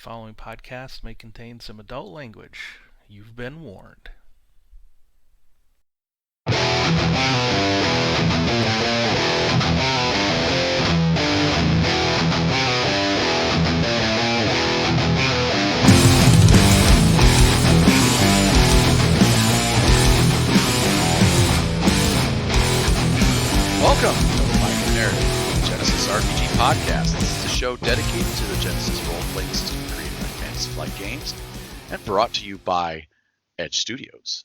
following podcast may contain some adult language. You've been warned. Welcome to the Finding the Narrative Genesys RPG Podcast. This is a show dedicated to the Genesys Role Playing System created by Fantasy Flight Games and brought to you by Edge Studios.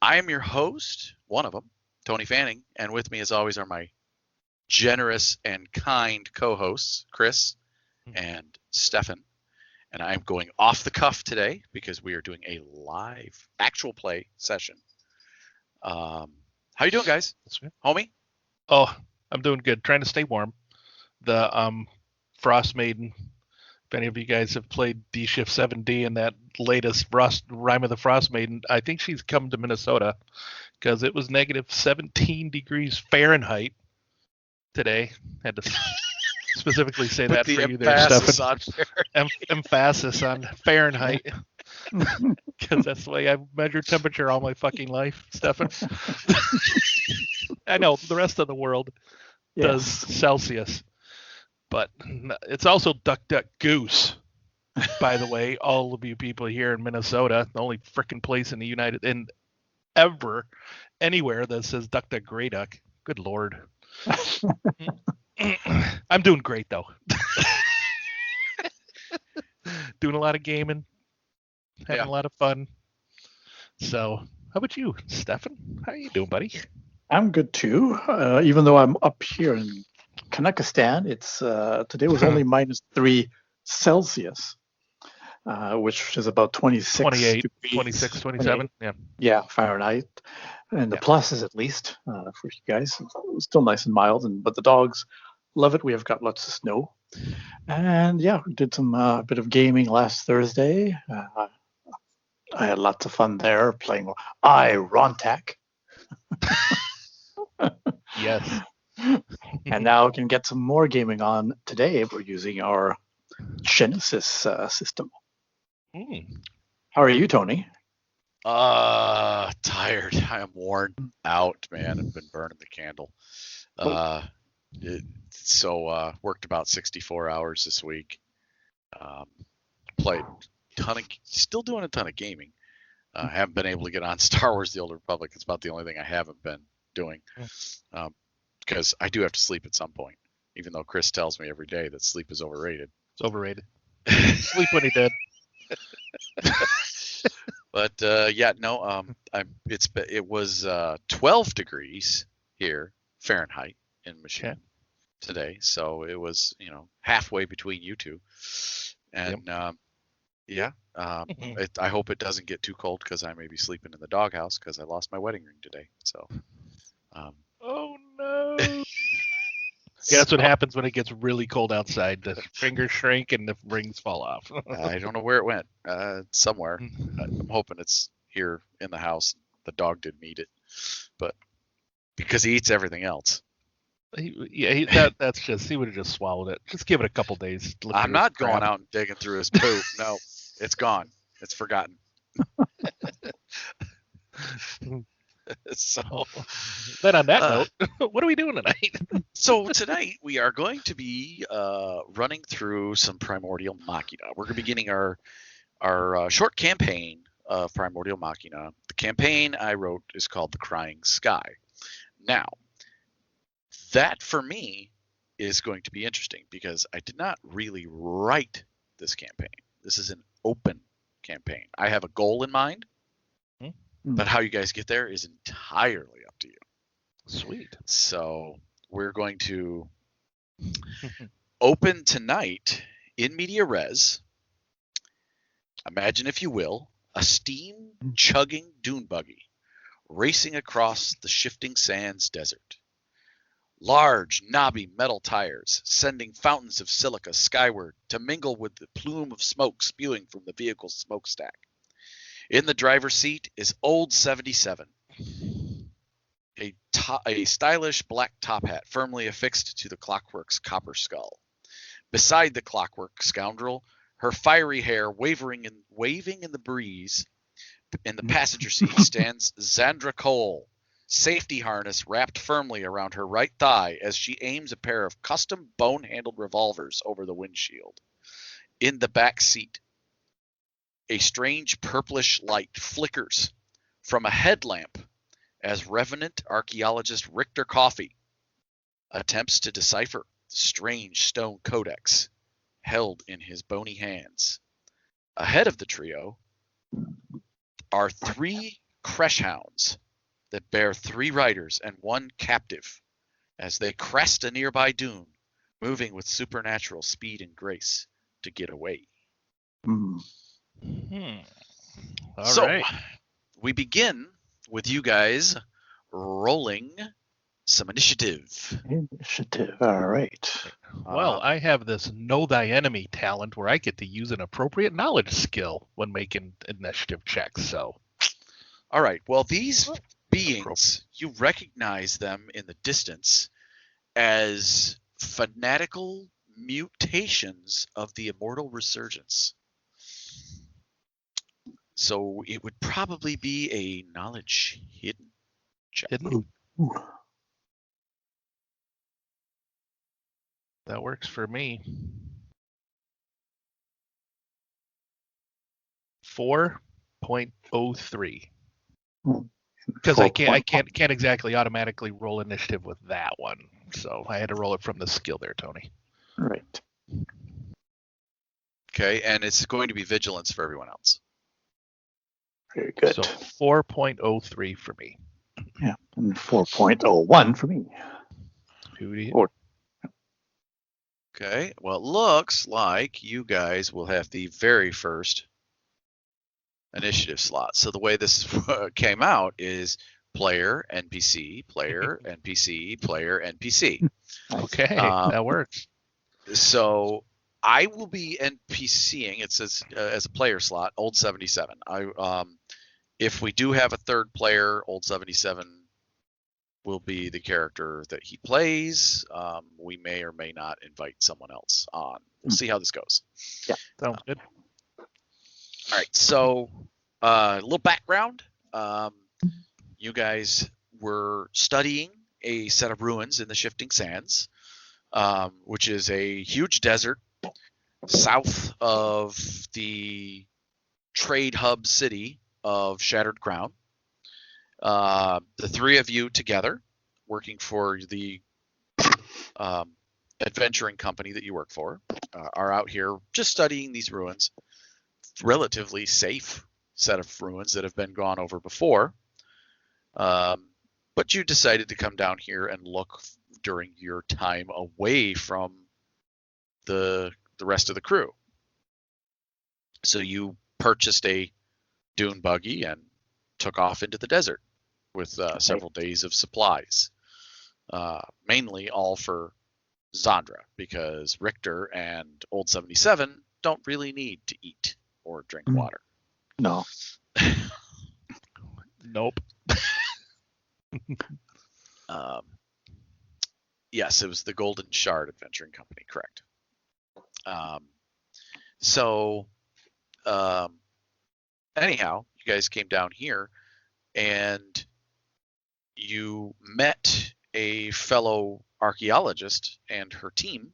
I am your host, one of them, Tony Fanning, and with me as always are my generous and kind co-hosts, Chris and Stefan. And I'm going off the cuff today because we are doing a live actual play session. How you doing, guys? Homie? Oh, I'm doing good. Trying to stay warm. The Frost Maiden. If any of you guys have played D Shift 7D and that latest Rime of the Frost Maiden, I think she's come to Minnesota because it was negative 17 degrees Fahrenheit today. Had to specifically say that for you there, Stefan. Emphasis on Fahrenheit. Because that's the way I've measured temperature all my fucking life, Stefan. I know the rest of the world does Celsius, but it's also Duck Duck Goose. By the way, all of you people here in Minnesota, the only freaking place in the anywhere that says Duck Duck Grey Duck. Good Lord. I'm doing great though. Doing a lot of gaming, having a lot of fun. So, how about you, Stefan? How are you doing, buddy? I'm good too. Even though I'm up here in Kanakistan, it's today was only -3 Celsius, which is about 28 degrees, 26, 27. 28. Yeah, Fahrenheit. And the pluses at least for you guys. It's still nice and mild, but the dogs love it. We have got lots of snow. And yeah, we did some bit of gaming last Thursday. I had lots of fun there playing Rontac. Yes. And now we can get some more gaming on today. We're using our Genesys system. How are you, Tony? Tired. I am worn out, man. I've been burning the candle. Worked about 64 hours this week. Played still doing a ton of gaming. Haven't been able to get on Star Wars: The Old Republic. It's about the only thing I haven't been doing. Because I do have to sleep at some point, even though Chris tells me every day that sleep is overrated. It's overrated. Sleep when he did. But it was 12 degrees here Fahrenheit in Michigan today, so it was halfway between you two, and I hope it doesn't get too cold because I may be sleeping in the doghouse because I lost my wedding ring today. So. Oh no! Yeah, that's what happens when it gets really cold outside. The fingers shrink and the rings fall off. I don't know where it went. Somewhere. I'm hoping it's here in the house. The dog didn't eat it, but because he eats everything else. He would have just swallowed it. Just give it a couple days. I'm not going out and digging through his poop. No, it's gone. It's forgotten. So then on that note, what are we doing tonight? So tonight we are going to be running through some Primordial Machina. We're going to be beginning our short campaign of Primordial Machina. The campaign I wrote is called The Crying Sky. Now, that for me is going to be interesting because I did not really write this campaign. This is an open campaign. I have a goal in mind. But how you guys get there is entirely up to you. Sweet. So we're going to open tonight in media res. Imagine, if you will, a steam-chugging dune buggy racing across the shifting sands desert. Large, knobby metal tires sending fountains of silica skyward to mingle with the plume of smoke spewing from the vehicle's smokestack. In the driver's seat is Old 77, a stylish black top hat firmly affixed to the Clockwork's copper skull. Beside the Clockwork scoundrel, her fiery hair waving in the breeze. In the passenger seat stands Zandra Cole, safety harness wrapped firmly around her right thigh as she aims a pair of custom bone-handled revolvers over the windshield. In the back seat, a strange purplish light flickers from a headlamp as Revenant archaeologist Richter Coffey attempts to decipher the strange stone codex held in his bony hands. Ahead of the trio are 3 creche hounds that bear 3 riders and 1 captive as they crest a nearby dune, moving with supernatural speed and grace to get away. All So, right. we begin with you guys rolling some initiative. Initiative. All right. Well, I have this Know Thy Enemy talent where I get to use an appropriate knowledge skill when making initiative checks. So, All right. Well, these beings, you recognize them in the distance as fanatical mutations of the immortal resurgence. So it would probably be a knowledge hidden check. hidden. Ooh. That works for me. 4.03. Because I can't exactly automatically roll initiative with that one, so I had to roll it from the skill there, Tony. Right. Okay, and it's going to be vigilance for everyone else. Very good. So 4.03 for me. Yeah. And 4.01 for me. Okay, well, it looks like you guys will have the very first initiative slot. So the way this came out is player, NPC, player, NPC, player, NPC. Okay, that works. So I will be NPCing. It says as a player slot, Old 77. If we do have a third player, Old 77 will be the character that he plays. We may or may not invite someone else on. We'll see how this goes. Yeah, sounds good. All right, so a little background. You guys were studying a set of ruins in the Shifting Sands, which is a huge desert south of the trade hub city of Shattered Crown. The 3 of you together, working for the adventuring company that you work for, are out here just studying these ruins. Relatively safe set of ruins that have been gone over before. But you decided to come down here and look during your time away from the rest of the crew. So you purchased a dune buggy and took off into the desert with several days of supplies, mainly all for Zandra, because Richter and Old 77 don't really need to eat or drink water. No. Nope. Yes, it was the Golden Shard Adventuring Company, correct. Anyhow, you guys came down here and you met a fellow archaeologist and her team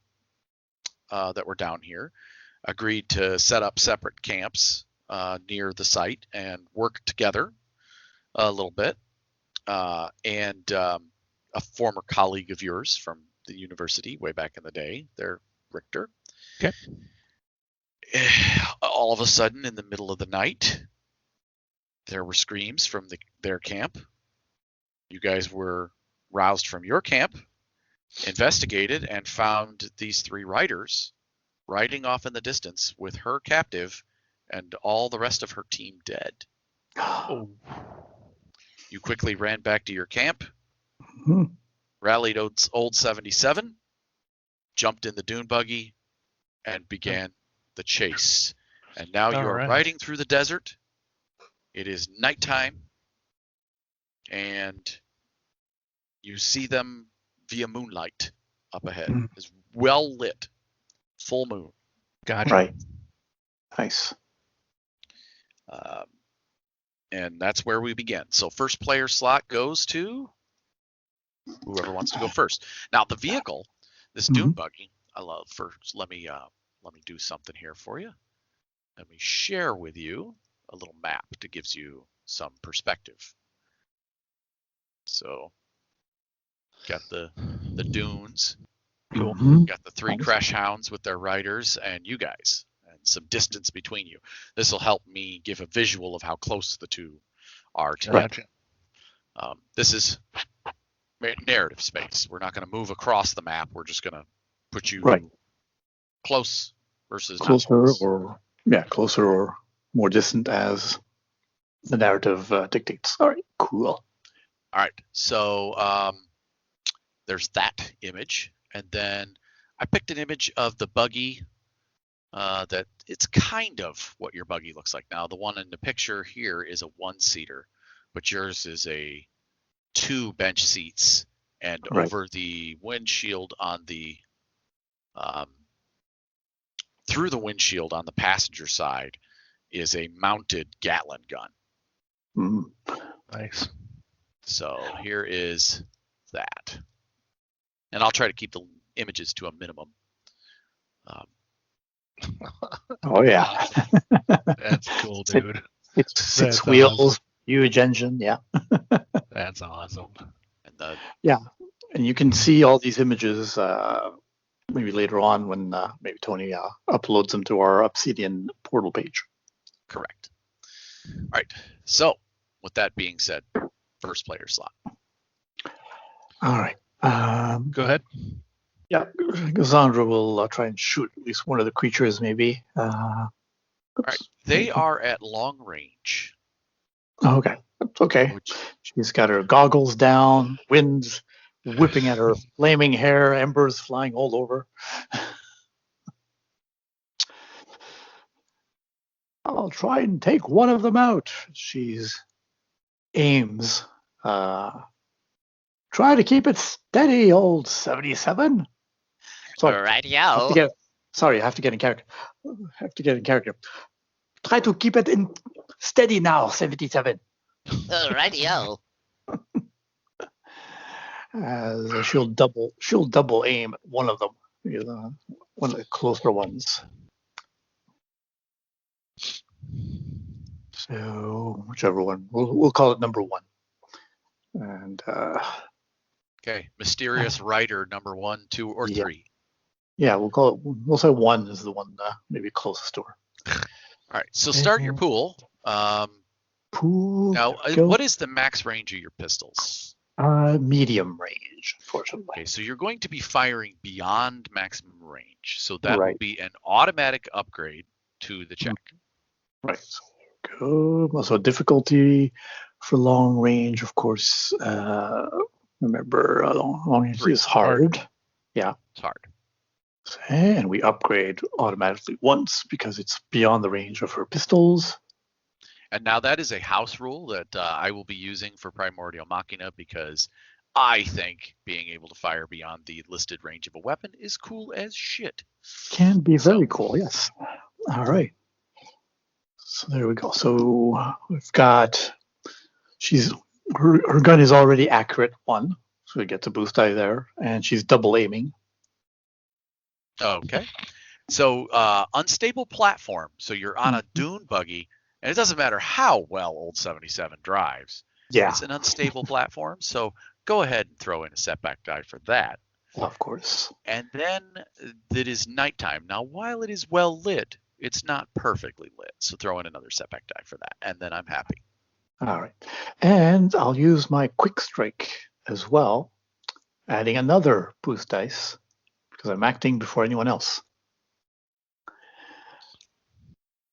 that were down here, agreed to set up separate camps near the site and work together a little bit. And a former colleague of yours from the university way back in the day, there, Richter. Okay. All of a sudden, in the middle of the night, there were screams from their camp. You guys were roused from your camp, investigated, and found these 3 riders riding off in the distance with her captive and all the rest of her team dead. Oh. You quickly ran back to your camp, Mm-hmm. rallied Old 77, jumped in the dune buggy, and began the chase. And now you are riding through the desert. It is nighttime, and you see them via moonlight up ahead. It's well lit, full moon. Gotcha. Right. Nice. And that's where we begin. So first player slot goes to whoever wants to go first. Now the vehicle, this dune buggy, I love. First, let me do something here for you. Let me share with you a little map that gives you some perspective. So got the dunes, got the three crash hounds with their riders, and you guys, and some distance between you. This will help me give a visual of how close the two are together. This is narrative space. We're not going to move across the map. We're just going to put you close versus closer, closer or more distant as the narrative dictates. All right, cool. All right, so there's that image, and then I picked an image of the buggy that it's kind of what your buggy looks like. Now, the one in the picture here is a one-seater, but yours is a 2 bench seats, and over the windshield on the through the windshield on the passenger side is a mounted Gatling gun. Nice. So here is that. And I'll try to keep the images to a minimum. Oh, yeah. That's cool, dude. It's 6 wheels, awesome. Huge engine, yeah. That's awesome. And and you can see all these images maybe later on when maybe Tony uploads them to our Obsidian portal page. Correct. All right. So, with that being said, first player slot. All right. Go ahead. Yeah, Cassandra will try and shoot at least one of the creatures, maybe. All right. They are at long range. Okay. Okay. She's got her goggles down, wind's whipping at her flaming hair, embers flying all over. I'll try and take one of them out. She's aims. Try to keep it steady, old 77. Rightio. Sorry, I have to get in character. Try to keep it in steady now, 77. Rightio. As she'll double aim at one of them, one of the closer ones. So whichever one, we'll call it number 1. And okay, mysterious writer number 1, 2, or 3. Yeah, we'll say 1 is the one maybe closest to her. All right, so start your pool. Pool. Now, what is the max range of your pistols? Medium range, unfortunately. Okay, so you're going to be firing beyond maximum range. So that will be an automatic upgrade to the check. Right. So go. So difficulty for long range, of course. Remember, long range is hard. Yeah. It's hard. And we upgrade automatically once because it's beyond the range of her pistols. And now that is a house rule that I will be using for Primordial Machina because I think being able to fire beyond the listed range of a weapon is cool as shit. Can be very cool, yes. All right. So there we go. So we've got, her gun is already accurate 1, so it gets a boost die there, and she's double aiming. Okay. So unstable platform. So you're on a dune buggy. And it doesn't matter how well old 77 drives. Yeah. It's an unstable platform, so go ahead and throw in a setback die for that. Of course. And then it is nighttime. Now, while it is well lit, it's not perfectly lit, so throw in another setback die for that, and then I'm happy. All right. And I'll use my quick strike as well, adding another boost dice, because I'm acting before anyone else.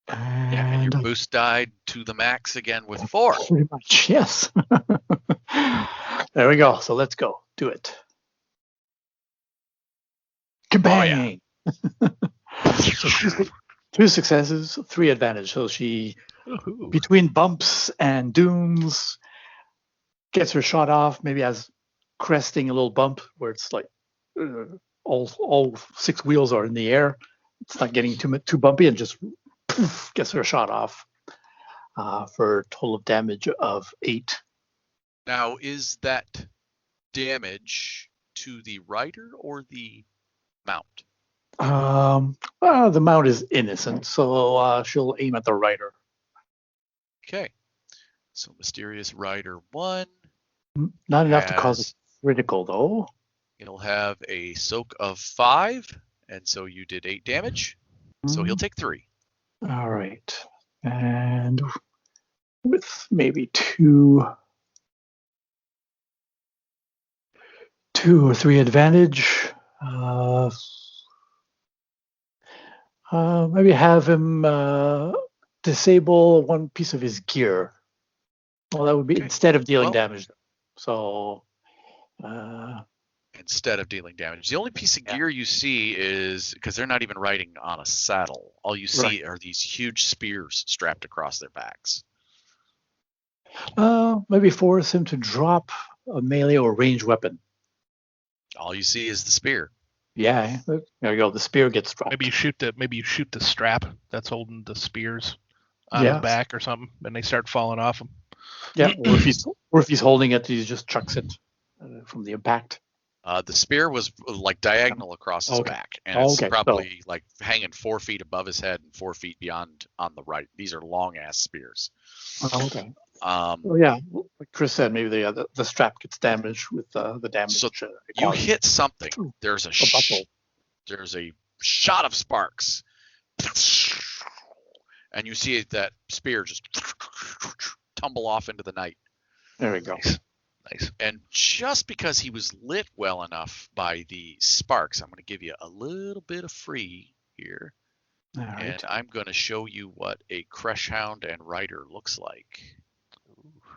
And your boost died to the max again with 4. Pretty much, yes. There we go. So let's go. Do it. Kabang! Oh, yeah. So 2 successes, 3 advantage. So she, between bumps and dunes, gets her shot off, maybe has cresting a little bump where it's like all 6 wheels are in the air. It's not getting too bumpy and just gets her shot off for a total of damage of 8. Now, is that damage to the rider or the mount? The mount is innocent, so she'll aim at the rider. Okay. So Mysterious Rider 1. Not enough to cause a critical, though. It'll have a soak of 5, and so you did 8 damage. So he'll take 3. All right. And with maybe 2 or 3 advantage, maybe have him disable one piece of his gear. Well, that would be instead of dealing damage. So instead of dealing damage, the only piece of gear you see is, because they're not even riding on a saddle, all you see are these huge spears strapped across their backs. Maybe force him to drop a melee or ranged weapon. All you see is the spear. Yeah, there you go. The spear gets dropped. Maybe you shoot the strap that's holding the spears on his back or something, and they start falling off him. Yeah, or if he's holding it, he just chucks it from the impact. The spear was like diagonal across his back, and it's probably like hanging 4 feet above his head and 4 feet beyond on the right. These are long ass spears. Okay. Like Chris said, maybe the strap gets damaged with the damage. So you hit something. There's a shot of sparks, and you see that spear just tumble off into the night. There we go. Nice. And just because he was lit well enough by the sparks, I'm going to give you a little bit of free here. All right. And I'm going to show you what a Crush Hound and Rider looks like.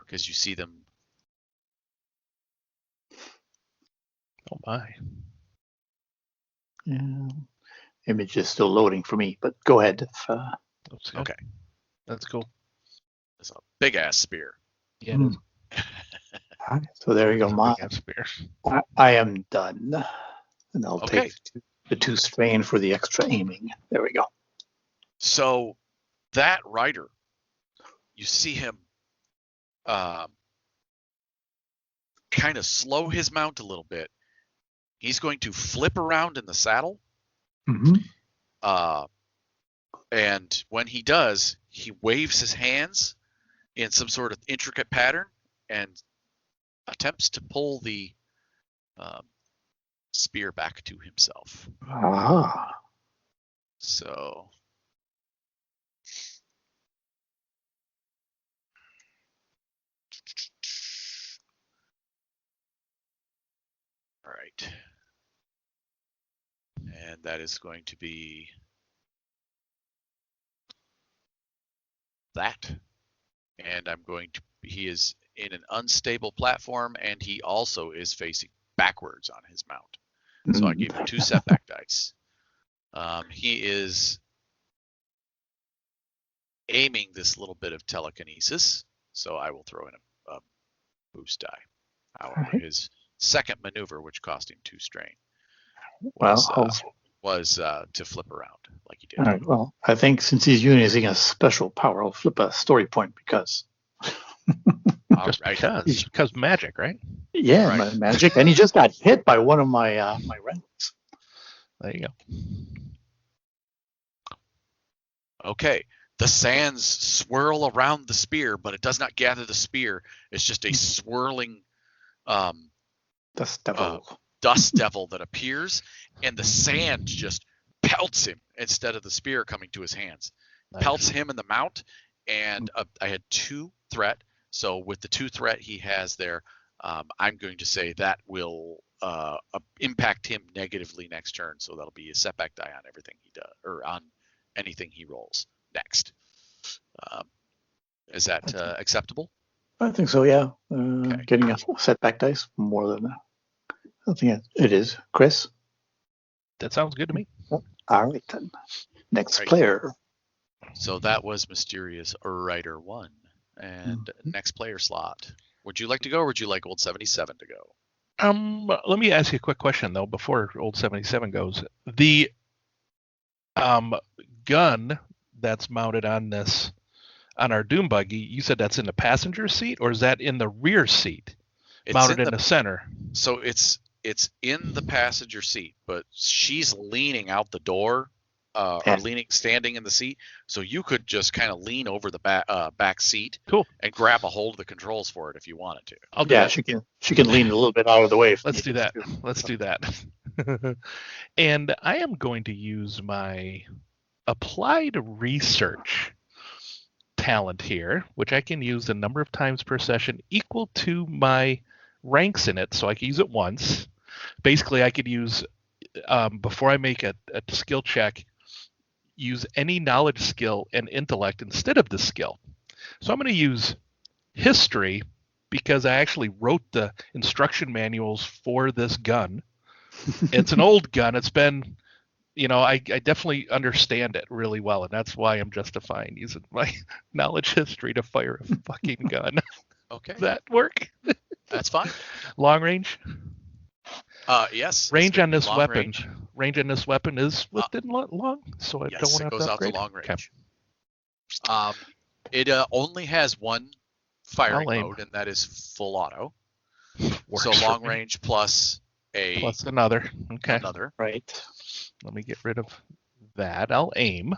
Because you see them. Oh my. Yeah. Image is still loading for me, but go ahead. Okay. That's cool. It's a big ass spear. Yeah. So there you go. I am done. And I'll take the 2 strain for the extra aiming. There we go. So that rider, you see him kind of slow his mount a little bit. He's going to flip around in the saddle. And when he does, he waves his hands in some sort of intricate pattern and attempts to pull the spear back to himself. So all right. And that is going to be that. And I'm going to, he is in an unstable platform, and he also is facing backwards on his mount. So I gave him 2 setback dice. He is aiming this little bit of telekinesis, so I will throw in a boost die. However, his second maneuver, which cost him 2 strain, was to flip around like he did. All right. Well, I think since he's using a special power, I'll flip a story point because. Just because magic, right? Yeah, right. Magic, and he just got hit by one of my my rentals. There you go. Okay, the sands swirl around the spear, but it does not gather the spear. It's just a swirling dust devil. Dust devil that appears, and the sand just pelts him instead of the spear coming to his hands. Nice. Pelts him in the mount, and I had 2 threat. So with the 2 threat he has there, I'm going to say that will impact him negatively next turn. So that'll be a setback die on everything he does, or on anything he rolls next. Is that acceptable? I think so, yeah. Getting a setback dice more than I think it is. Chris? That sounds good to me. All right, then. Next player. So that was Mysterious Rider 1. And next player slot. Would you like to go, or would you like Old 77 to go? Let me ask you a quick question, though, before Old 77 goes. The gun that's mounted on our dune buggy, you said that's in the passenger seat, or is that in the rear seat, mounted in the center? So it's in the passenger seat, but she's leaning out the door, or standing in the seat. So you could just kind of lean over the back seat, cool, and grab a hold of the controls for it if you wanted to. I'll do that. She can lean a little bit out of the way. Let's do that. Let's do that. And I am going to use my applied research talent here, which I can use a number of times per session equal to my ranks in it. So I can use it once. Basically, I could use, before I make a skill check, use any knowledge skill and intellect instead of the skill. So I'm going to use history because I actually wrote the instruction manuals for this gun. It's an old gun. It's been, I definitely understand it really well, and that's why I'm justifying using my knowledge history to fire a fucking gun. Okay. Does that work? That's fine. Long range? Yes. Range on this weapon. Range on this weapon is within long, so I don't want to have to upgrade. Yes, it goes out to long range. Okay. It only has one firing mode, and that is full auto. Works so long range plus another. Okay. Another. Right. Let me get rid of that. I'll aim.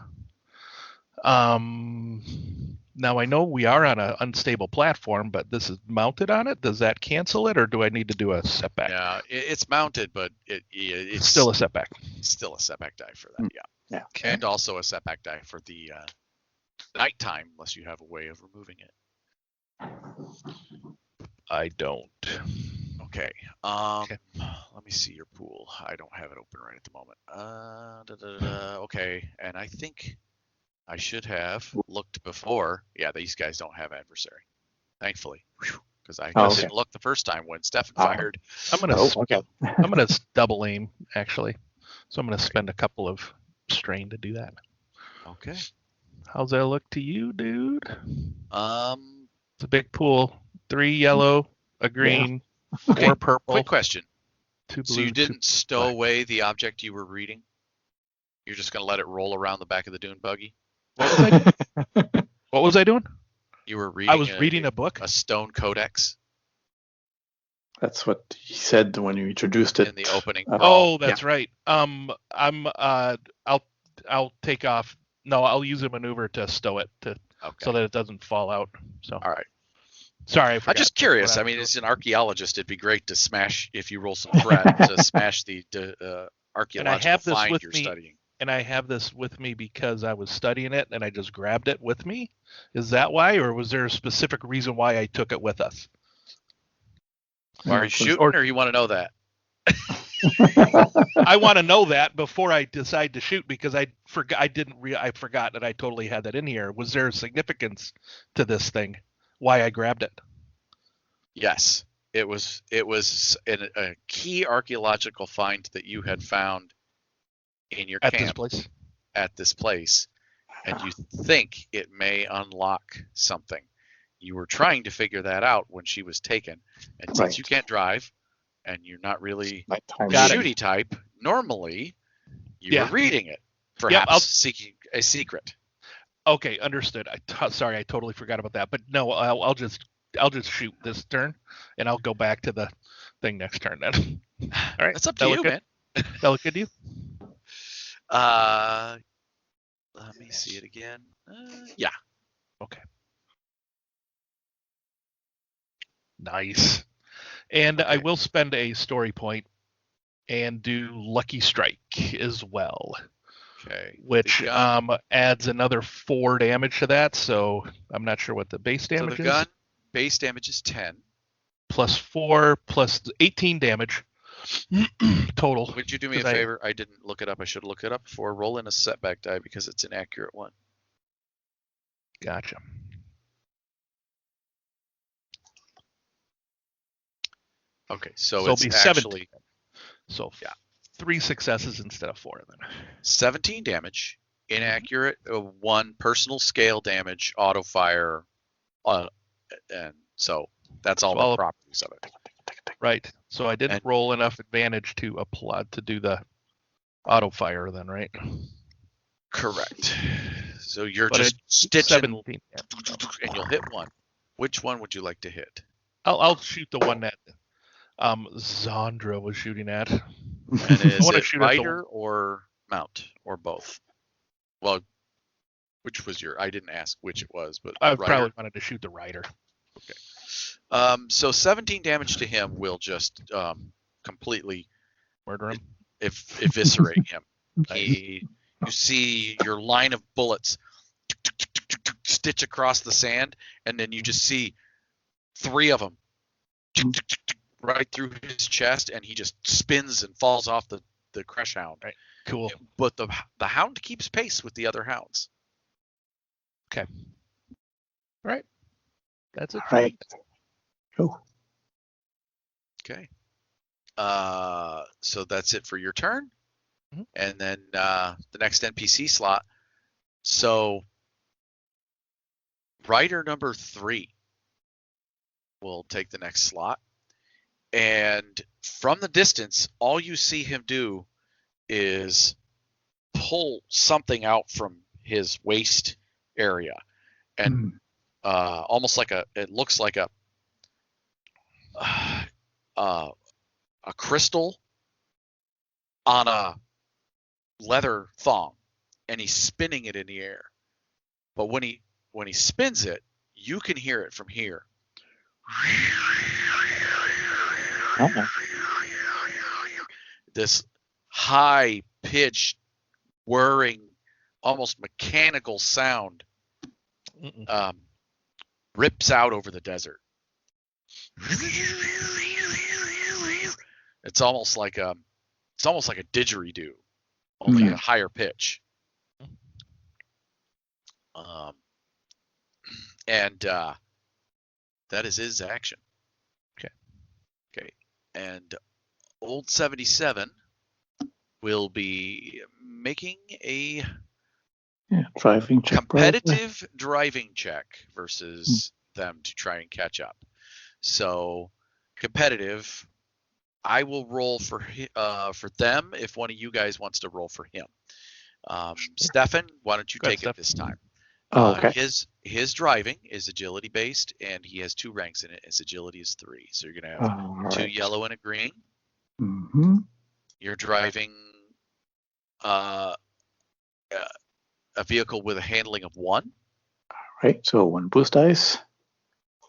Now I know we are on an unstable platform, but this is mounted on it. Does that cancel it, or do I need to do a setback? Yeah, it's mounted, but it's still a setback. Still a setback die for that. Yeah. Okay. And also a setback die for the nighttime, unless you have a way of removing it. I don't. Okay. Let me see your pool. I don't have it open right at the moment. Okay, and I think I should have looked before. Yeah, these guys don't have adversary, thankfully, because I didn't look the first time when Stefan fired. I'm gonna double aim actually, so I'm gonna spend a couple of strain to do that. Okay. How's that look to you, dude? It's a big pool. 3 yellow, a green, 4 purple. Quick question. 2 blue. So you didn't stow away the object you were reading? You're just going to let it roll around the back of the dune buggy? What was I doing? You were reading. I was reading a book. A stone codex. That's what he said when you introduced it in the opening. That's right. I'll take off. No, I'll use a maneuver to stow it so that it doesn't fall out. So. All right. Sorry, I forgot. I'm just curious. I mean, as an archaeologist, it'd be great to smash, if you roll some threat, to smash the archaeological find you're studying. And I have this with me because I was studying it and I just grabbed it with me. Is that why, or was there a specific reason why I took it with us? Are you shooting, or you want to know that? I want to know that before I decide to shoot, because I forgot that I totally had that in here. Was there a significance to this thing? Why I grabbed it? Yes, it was a key archaeological find that you had found in your camp at this place, and you think it may unlock something. You were trying to figure that out when she was taken, and since you can't drive and you're not really a shooty type, normally you were reading it, perhaps seeking a secret. Okay, understood. Sorry, I totally forgot about that. But no, I'll just shoot this turn, and I'll go back to the thing next turn then. All right, that's up to you, man. That look good to you? Let me see it again. Yeah. Okay. Nice. And I will spend a story point and do Lucky Strike as well. Okay. Which adds another 4 damage to that, so I'm not sure what the base damage is. So the gun base damage is 10. Plus 4 plus 18 damage total. Would you do me a favor? I didn't look it up. I should look it up before. Roll in a setback die because it's an accurate one. Gotcha. Okay, so it's actually 3 successes instead of 4 then. 17 damage, inaccurate, 1 personal scale damage, auto fire, and so that's all the properties of it. Right. So I didn't roll enough advantage to apply to do the auto fire then, right? Correct. So you're But just it's stitching, 17. Yeah, no. and you'll hit one. Which one would you like to hit? I'll shoot the one that Zandra was shooting at. And I is want to it shoot at the rider or mount or both? Well, which was your? I didn't ask which it was, but I rider. probably wanted to shoot the rider. So 17 damage to him will just completely Murder him. eviscerate him. You see your line of bullets stitch across the sand, and then you just see 3 of them right through his chest, and he just spins and falls off the crush hound. Right. Cool. But the hound keeps pace with the other hounds. Okay. All right. That's it. Right. Cool. Okay. So that's it for your turn. Mhm. And then the next NPC slot. So rider number 3 will take the next slot. And from the distance, all you see him do is pull something out from his waist area. And almost like it looks like a crystal on a leather thong, and he's spinning it in the air. But when he spins it, you can hear it from here. Oh. This high-pitched, whirring, almost mechanical sound rips out over the desert. It's almost like a didgeridoo, only a higher pitch. And that is his action. Okay. And Old 77 will be making a driving check. competitive driving check versus them to try and catch up. So competitive, I will roll for them if one of you guys wants to roll for him. Stefan, why don't you take it this time? Okay. His driving is agility based, and he has 2 ranks in it. His agility is 3, so you're gonna have 2 yellow and a green. Mm-hmm. You're driving a vehicle with a handling of 1. Right. So 1 boost dice.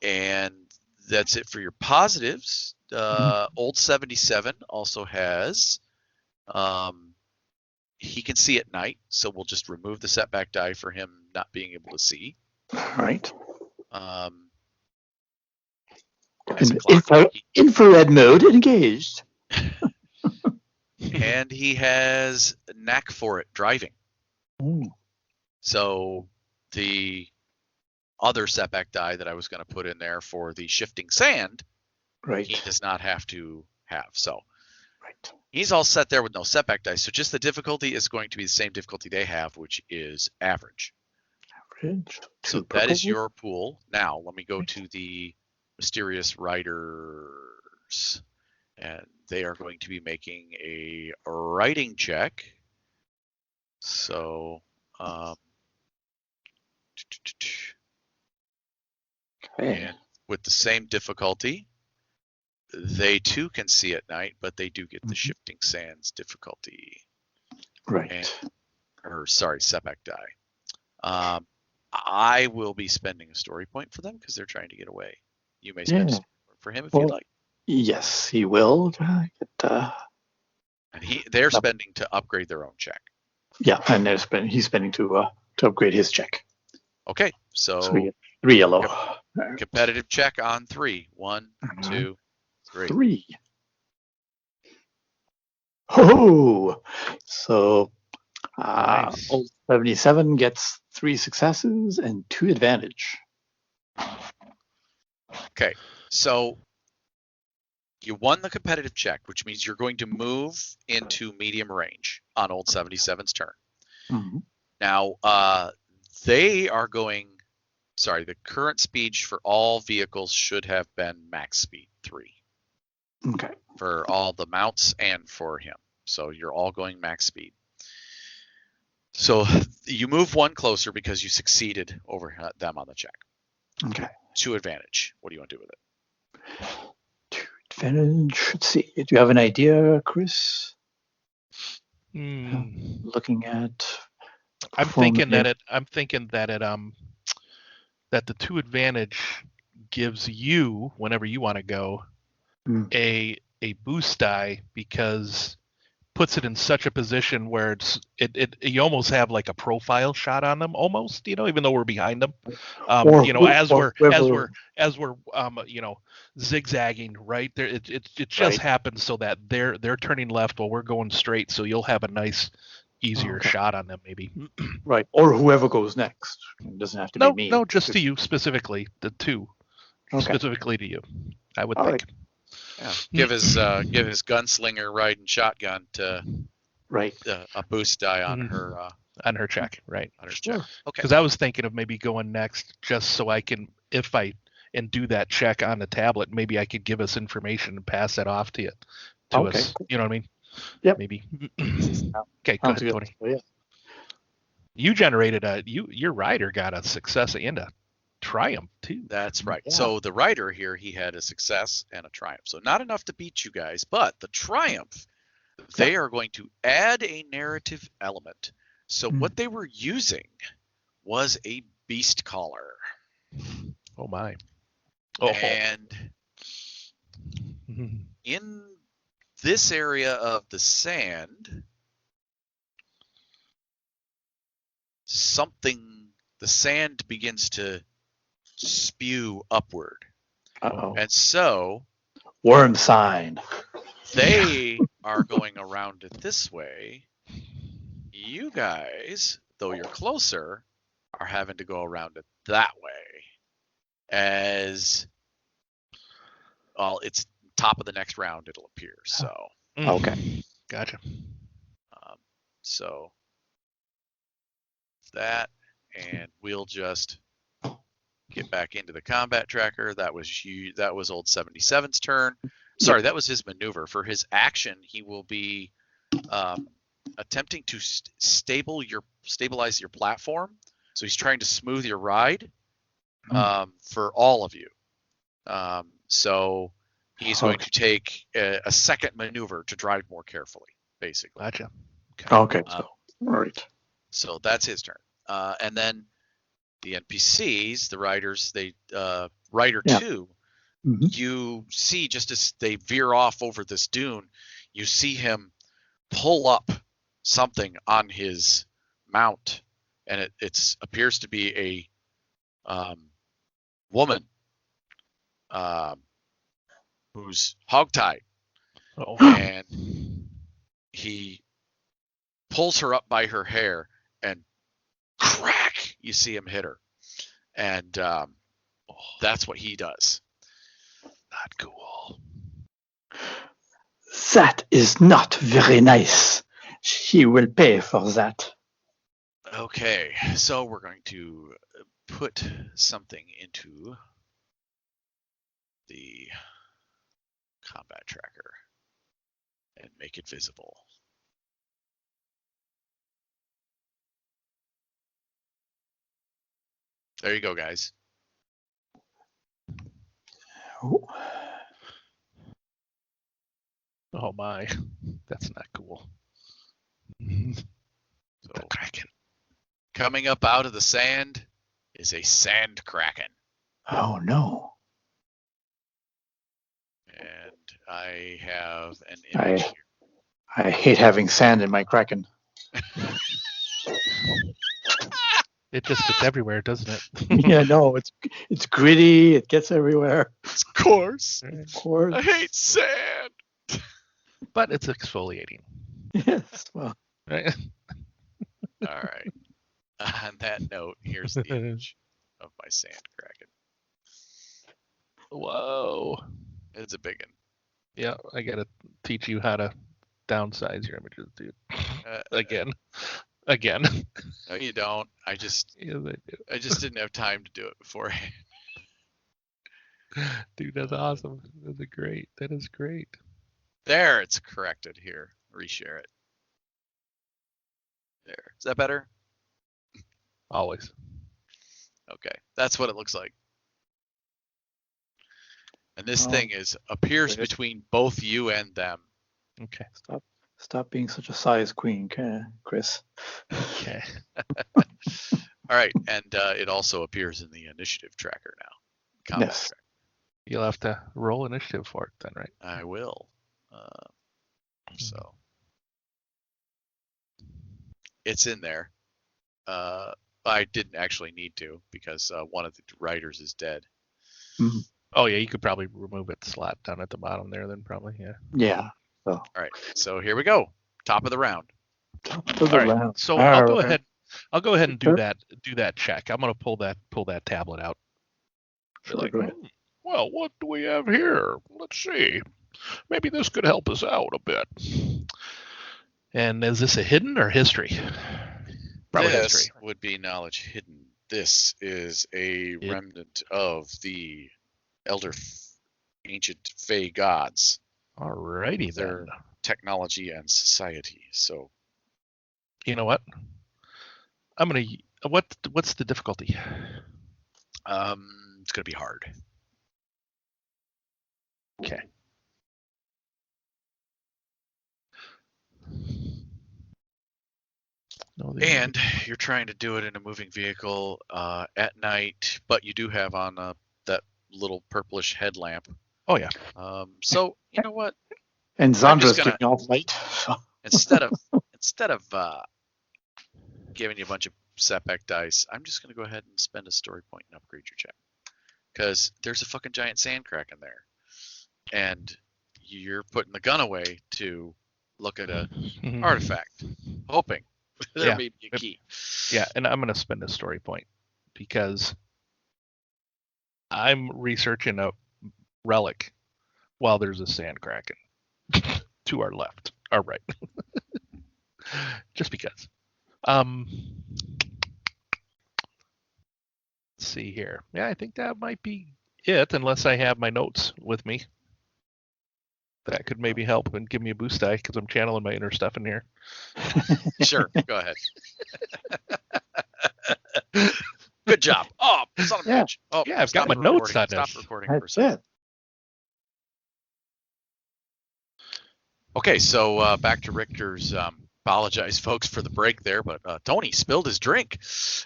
And that's it for your positives. Old 77 also has he can see at night, so we'll just remove the setback die for him not being able to see. Right. Infrared mode engaged. And he has a knack for it driving. Ooh. So the other setback die that I was going to put in there for the shifting sand, Right. he does not have to have. So Right. he's all set there with no setback dice. So just the difficulty is going to be the same difficulty they have, which is average. Average. So that is your pool. Now let me go to the mysterious riders, and they are going to be making a writing check. So and with the same difficulty, they too can see at night, but they do get the shifting sands difficulty. Right. Setback die. I will be spending a story point for them because they're trying to get away. You may spend a story point for him if you'd like. Yes, he will. And they're spending to upgrade their own check. Yeah, and he's spending to upgrade his check. Okay, so we get 3 yellow. Competitive check on 3. 1, 2, 3. 3. Oh, so Nice. Old 77 gets 3 successes and 2 advantage. Okay, so you won the competitive check, which means you're going to move into medium range on Old 77's turn. Mm-hmm. Now, they are going. Sorry, the current speed for all vehicles should have been max speed 3. Okay. For all the mounts and for him. So you're all going max speed. So you move one closer because you succeeded over them on the check. Okay. 2 advantage. What do you want to do with it? 2 advantage. Let's see. Do you have an idea, Chris? Looking at. I'm thinking that the 2 advantage gives you, whenever you want to go, a boost die, because puts it in such a position where you almost have like a profile shot on them, almost, even though we're behind them, as we're zigzagging right there. It just happens so that they're turning left while we're going straight, so you'll have a nice, easier shot on them, maybe. Right, or whoever goes next. It doesn't have to be me. No, just to you specifically. The 2 specifically to you, I would think. Right. Yeah. Give his gunslinger riding shotgun to a boost die on her check, right? On her check. Okay. Because I was thinking of maybe going next, just so I can, if I do that check on the tablet, maybe I could give us information and pass that off to us. You know what I mean? Yep. Maybe. Okay, go ahead, Tony. Yeah. You generated your rider got a success and a triumph too. That's right. Yeah. So the rider here, he had a success and a triumph. So not enough to beat you guys, but the triumph, they are going to add a narrative element. So what they were using was a beast collar. Oh my. And in this area of the sand, the sand begins to spew upward. Uh-oh. And so worm sign. They are going around it this way. You guys, though you're closer, are having to go around it that way. As well, it's top of the next round it'll appear. So okay. Gotcha. So that, and we'll just get back into the combat tracker. That was old 77's turn. Sorry, that was his maneuver. For his action, he will be attempting to stabilize your platform. So he's trying to smooth your ride for all of you. So he's going to take a second maneuver to drive more carefully, basically. Gotcha. Okay. All right. So that's his turn. And then the NPCs, the riders, Rider 2, you see, just as they veer off over this dune, you see him pull up something on his mount, and it appears to be a woman who's hogtied. And he pulls her up by her hair, and crack, you see him hit her. And that's what he does. Not cool. That is not very nice. She will pay for that. Okay, so we're going to put something into the combat tracker and make it visible. There you go, guys. Oh my, that's not cool. So, the kraken. Coming up out of the sand is a sand kraken. Oh no. And I have an image here. I hate having sand in my kraken. It's everywhere, doesn't it? Yeah, no, it's gritty. It gets everywhere. Of course. Of course. I hate sand. But it's exfoliating. Yes. Well. Right. All right. On that note, here's the image of my sand kraken. Whoa. It's a big one. Yeah, I gotta teach you how to downsize your images, dude. Again. No, you don't. I just didn't have time to do it beforehand. Dude, that's awesome. That is great. There, it's corrected here. Reshare it. There. Is that better? Always. Okay. That's what it looks like. And this thing appears between both you and them. Okay. Stop being such a size queen, Chris. Okay. All right. And it also appears in the initiative tracker now. Combat Yes. tracker. You'll have to roll initiative for it then, right? I will. So it's in there. I didn't actually need to because one of the writers is dead. Mm-hmm. Oh yeah, you could probably remove it slot down at the bottom there then probably, yeah. Yeah. So. All right. So here we go. Top of the round. All right. So I'll go ahead and do that check. I'm gonna pull that tablet out. Sure, Like, go ahead. well, what do we have here? Let's see. Maybe this could help us out a bit. And is this a hidden or history? Probably This history. would be knowledge hidden. This is a remnant of the elder ancient Fey gods. Alrighty then. Their technology and society. So You know what? I'm gonna. What's the difficulty? it's gonna be hard. Okay. No, And you're trying to do it in a moving vehicle at night, but you do have on that little purplish headlamp. Oh yeah. So you know what? And I'm Zandra's just gonna- taking off light. Instead of giving you a bunch of setback dice, I'm just gonna go ahead and spend a story point and upgrade your check. Because there's a fucking giant sand crack in there. And you're putting the gun away to look at a Mhm. artifact, hoping there Yeah. may be a key. Yeah, and I'm gonna spend a story point because I'm researching a relic while there's a sand kraken to our left, our right. Just because. Let's see here. Yeah, I think that might be it, unless I have my notes with me. That could maybe help and give me a boost die because I'm channeling my inner stuff in here. Sure, go ahead. Good job. Oh, son of a Yeah. bitch. Oh, Yeah, I've stop got my notes recording. on Stop this. recording for a That's second. it. Okay, so back to Richter's. Apologize, folks, for the break there, but Tony spilled his drink.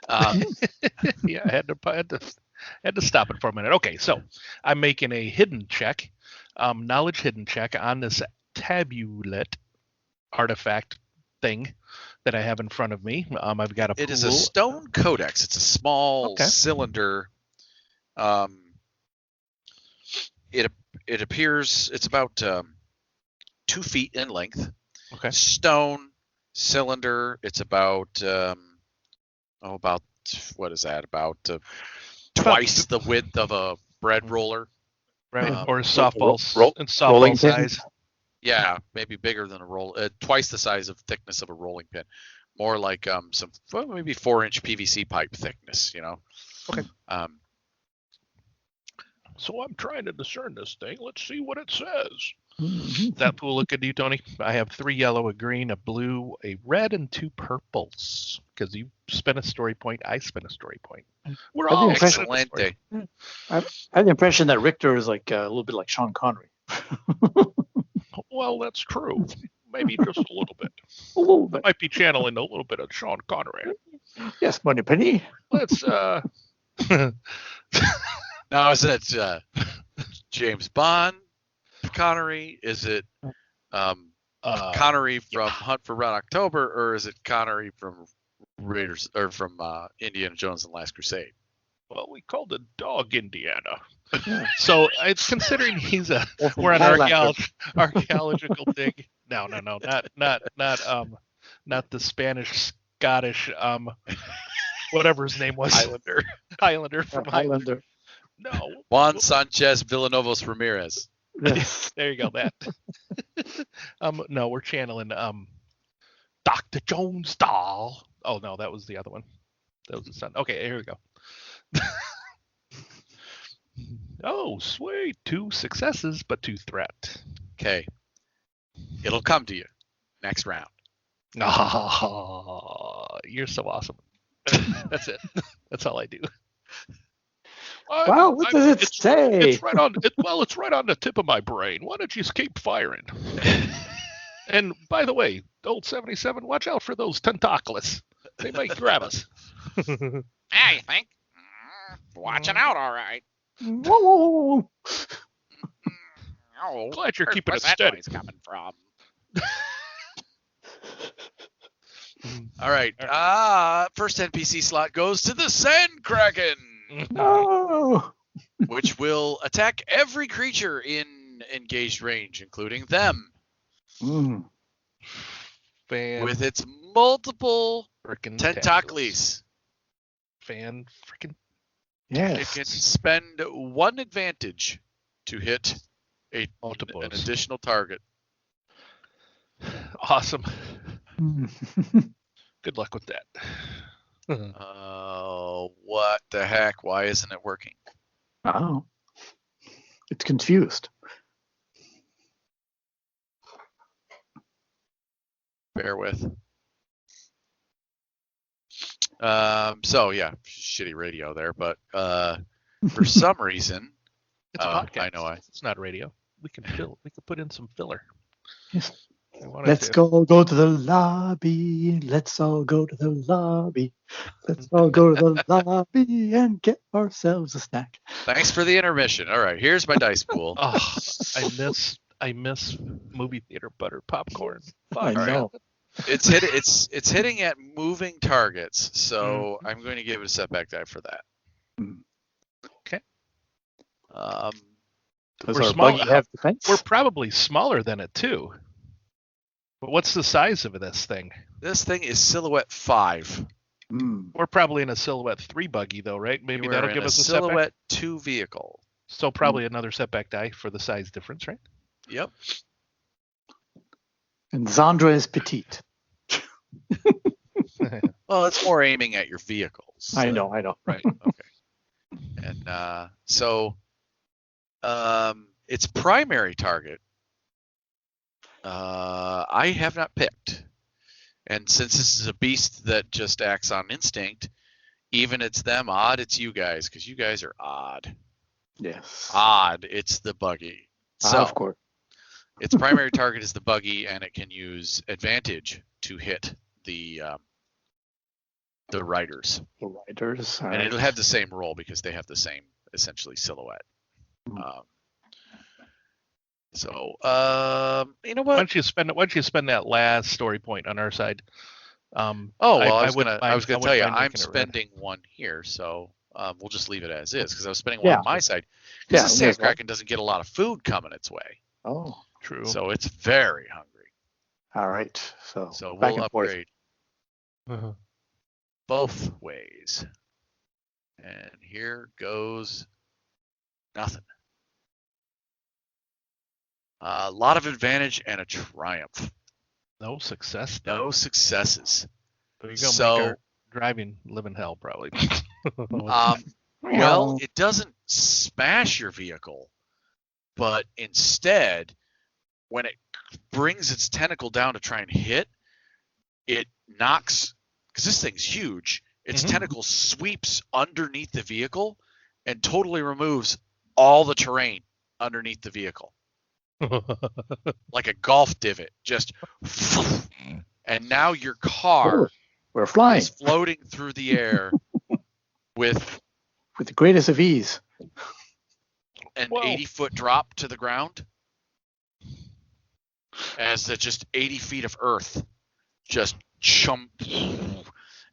Yeah, I had to stop it for a minute. Okay, so I'm making a hidden check, knowledge hidden check on this tablet artifact thing that I have in front of me. I've got a It pool. is a stone codex. It's a small cylinder. It appears it's about 2 feet in length. Okay. Stone cylinder. It's about about what is that? About twice the width of a bread roller. Right, Um, or softballs in rolling softball pin? size. Yeah, maybe bigger than a roll. Twice the size of thickness of a rolling pin. More like maybe 4-inch PVC pipe thickness. You know. Okay. So I'm trying to discern this thing. Let's see what it says. Mhm. Does that pool look good to you, Tony? I have 3 yellow, a green, a blue, a red, and 2 purples. Because you spent a story point, I spent a story point. We're all think spending a Excellent story day. I had the impression that Richter is like a little bit like Sean Connery. point. Well, that's true. Maybe just a little bit. A little bit. Might be channeling a little bit of Sean Connery. Yes, Money Penny. Let's Now, is it James Bond Connery? Is it Connery from Hunt for Red October, or is it Connery from Raiders or from Indiana Jones and the Last Crusade? well, we called the dog Indiana. Yeah. So it's considering we're on archaeological dig. No, not the Spanish Scottish whatever his name was. Highlander from Highlander. No. Juan Sanchez Villanovos Ramirez. Yes. There you go. That. No, we're channeling Dr. Jones doll. Oh no, that was the other one. That was the son. Okay, here we go. Oh, sweet. 2 successes, but 2 threat. Okay. It'll come to you next round. Ah, You're so awesome. That's it. That's all I do. Well, what does it say? It's right on. It's right on the tip of my brain. Why don't you just keep firing? And by the way, old 77, watch out for those tentacles. They might grab us. Yeah, you think? Watching out, all right. Whoa. Oh, Glad you're keeping where's it that steady. noise coming from? All right. First NPC slot goes to the Sand Kraken, No. which will attack every creature in engaged range, including them, Mm. with its multiple Frickin' tentacles. Fan frickin' It Yes. can spend one advantage to hit an multiples. additional target. Awesome. Good luck with that. What the heck? Why isn't it working? Oh. It's confused. Bear with. So yeah, shitty radio there, but for some reason, It's a podcast. I know. It's not radio. We can put in some filler. Yes. I wanted Let's to. go to the lobby. Let's all go to the lobby. Let's all go to the lobby and get ourselves a snack. Thanks for the intermission. All right, here's my dice pool. Oh, I miss movie theater butter popcorn. I Fuck. know. It's hitting at moving targets, so I'm going to give it a setback die for that. Okay. Does We're our small- buggy have defense? We're probably smaller than it too. But what's the size of this thing? This thing is Silhouette 5. Mm. We're probably in a Silhouette 3 buggy though, right? Maybe You that'll are in give a us a setback. Silhouette 2 vehicle. So probably another setback die for the size difference, right? Yep. And Zandra is petite. Well, it's more aiming at your vehicles. I know. Right. Okay. And so its primary target, I have not picked. And since this is a beast that just acts on instinct, even it's them, odd it's you guys, because you guys are odd. Yes. Odd, it's the buggy. So of course. its primary target is the buggy, and it can use advantage to hit the riders. The riders. And it'll have the same roll because they have the same essentially silhouette. Mm. You know Why what? don't you spend that last story point on our side? I was wouldn't gonna mind- tell you, mind I'm making it red. spending one here, so we'll just leave it as is because I was spending one Yeah. on my side because Yeah, the may as Sand well. Kraken doesn't get a lot of food coming its way, Oh. True. so it's very hungry. All right. So We'll and forth. upgrade Uh-huh. both ways, and here goes nothing. A lot of advantage and a triumph. No success. No successes. There you go. So- Make our driving live in hell, probably. Well, it doesn't smash your vehicle, but instead, when it brings its tentacle down to try and hit, it knocks, because this thing's huge, its Mhm. tentacle sweeps underneath the vehicle and totally removes all the terrain underneath the vehicle. Like a golf divot, just, and now your car We're flying is floating through the air with with the greatest of ease. an Whoa. 80-foot drop to the ground as the just 80 feet of earth just chump,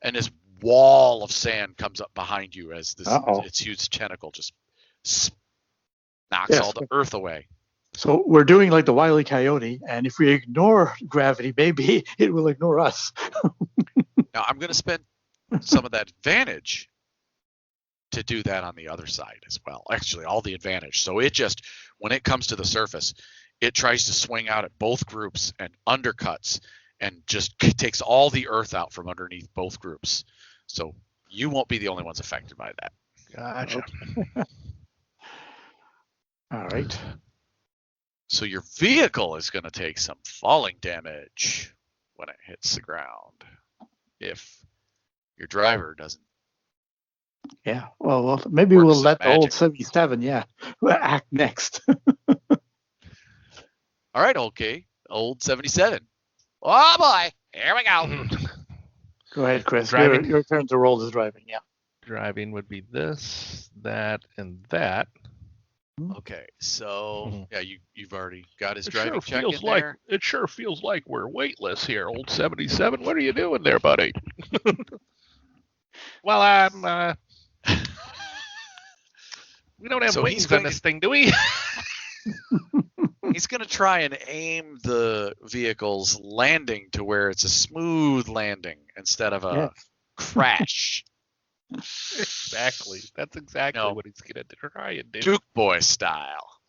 and this wall of sand comes up behind you as this its huge tentacle just knocks Yes. all the earth away. So we're doing like the Wile E. Coyote, and if we ignore gravity, maybe it will ignore us. Now I'm going to spend some of that advantage to do that on the other side as well. Actually, all the advantage. So it just, when it comes to the surface, it tries to swing out at both groups and undercuts and just takes all the earth out from underneath both groups. So you won't be the only ones affected by that. Gotcha. All right. So your vehicle is going to take some falling damage when it hits the ground, if your driver doesn't. Yeah. Well, maybe Works we'll let the old magic. 77, act next. All right, okay, old 77. Oh boy, here we go. Go ahead, Chris. Driving. Your turn to roll this driving. Yeah. Driving would be this, that, and that. Okay, so yeah, you've already got his It driving sure check feels in like there. it sure feels like we're weightless here, old 77. What are you doing there, buddy? Well, I'm. We don't have So he's wings going on this thing, do we? He's going to try and aim the vehicle's landing to where it's a smooth landing instead of a crash. Exactly. That's exactly No. what he's gonna try and do. Duke Boy style.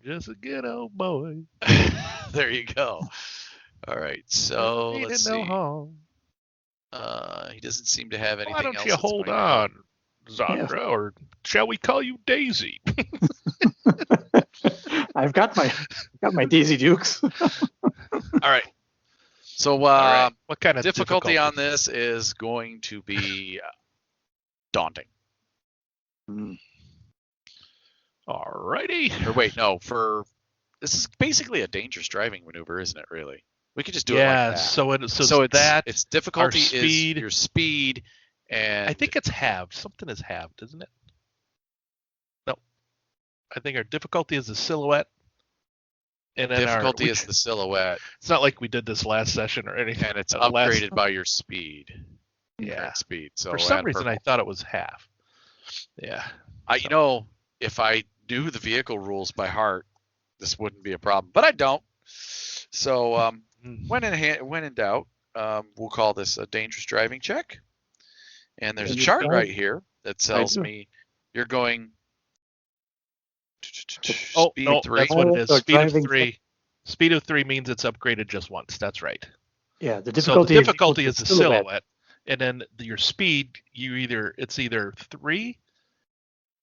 Just a good old boy. There you go. All right, so Ain't let's it no see. harm. He doesn't seem to have anything Why don't else. you that's hold going on, Zszree, or shall we call you Daisy? I've got my Daisy Dukes. All right. So All right. What kind of difficulty on this is going to be daunting. Alrighty. Or wait, no, this is basically a dangerous driving maneuver, isn't it? Really, we could just do it Yeah. like that. So it's it's difficulty speed. is your speed, and I think it's halved. Something is halved, isn't it? No. I think our difficulty is the silhouette. And then difficulty is the silhouette, It's not like we did this last session or anything. and it's upgraded by your speed. Yeah. Current speed. So For some add reason, purple. I thought it was half. Yeah. You know, if I knew the vehicle rules by heart, this wouldn't be a problem, but I don't. So when in doubt, we'll call this a dangerous driving check. And there's a chart right here that tells me you're going. Oh, Speed no, of 3. that's what it is. Oh, Speed of driving 3. Speed of 3 means it's upgraded just once. That's right. Yeah, the So the difficulty, difficulty is the silhouette, and then your speed. It's either 3.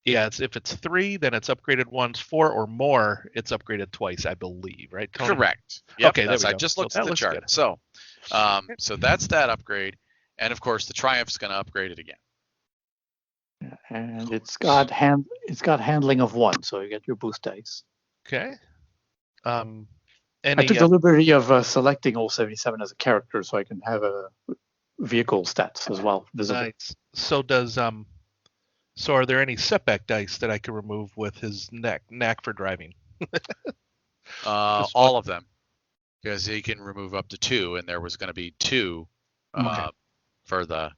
Yeah, if it's 3, then it's upgraded once. 4 or more, it's upgraded twice, I believe. Right? Tony? Correct. Yep, Okay, there we go. I just looked So at that the looks chart. good. So, so that's that upgrade, and of course the Triumph's going to upgrade it again. and it's got handling of 1, so you get your boost dice. Okay. I took the liberty of selecting all 77 as a character, so I can have a vehicle stats as well visible. Nice. So does So are there any setback dice that I can remove with his knack for driving? All of them, because he can remove up to 2, and there was going to be 2 for the.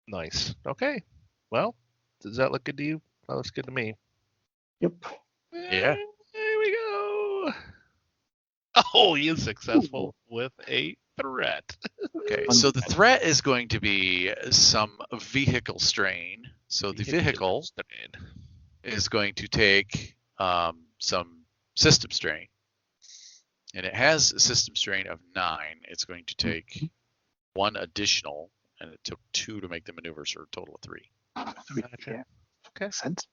Nice. Okay. Well, does that look good to you? That looks good to me. Yep. Yeah. There we go. Oh, he is successful with a threat. Okay, so the threat is going to be some vehicle strain. So the vehicle is going to take some system strain. And it has a system strain of 9. It's going to take 1 additional, and it took 2 to make the maneuver, so a total of 3. Gotcha. Okay. Sense.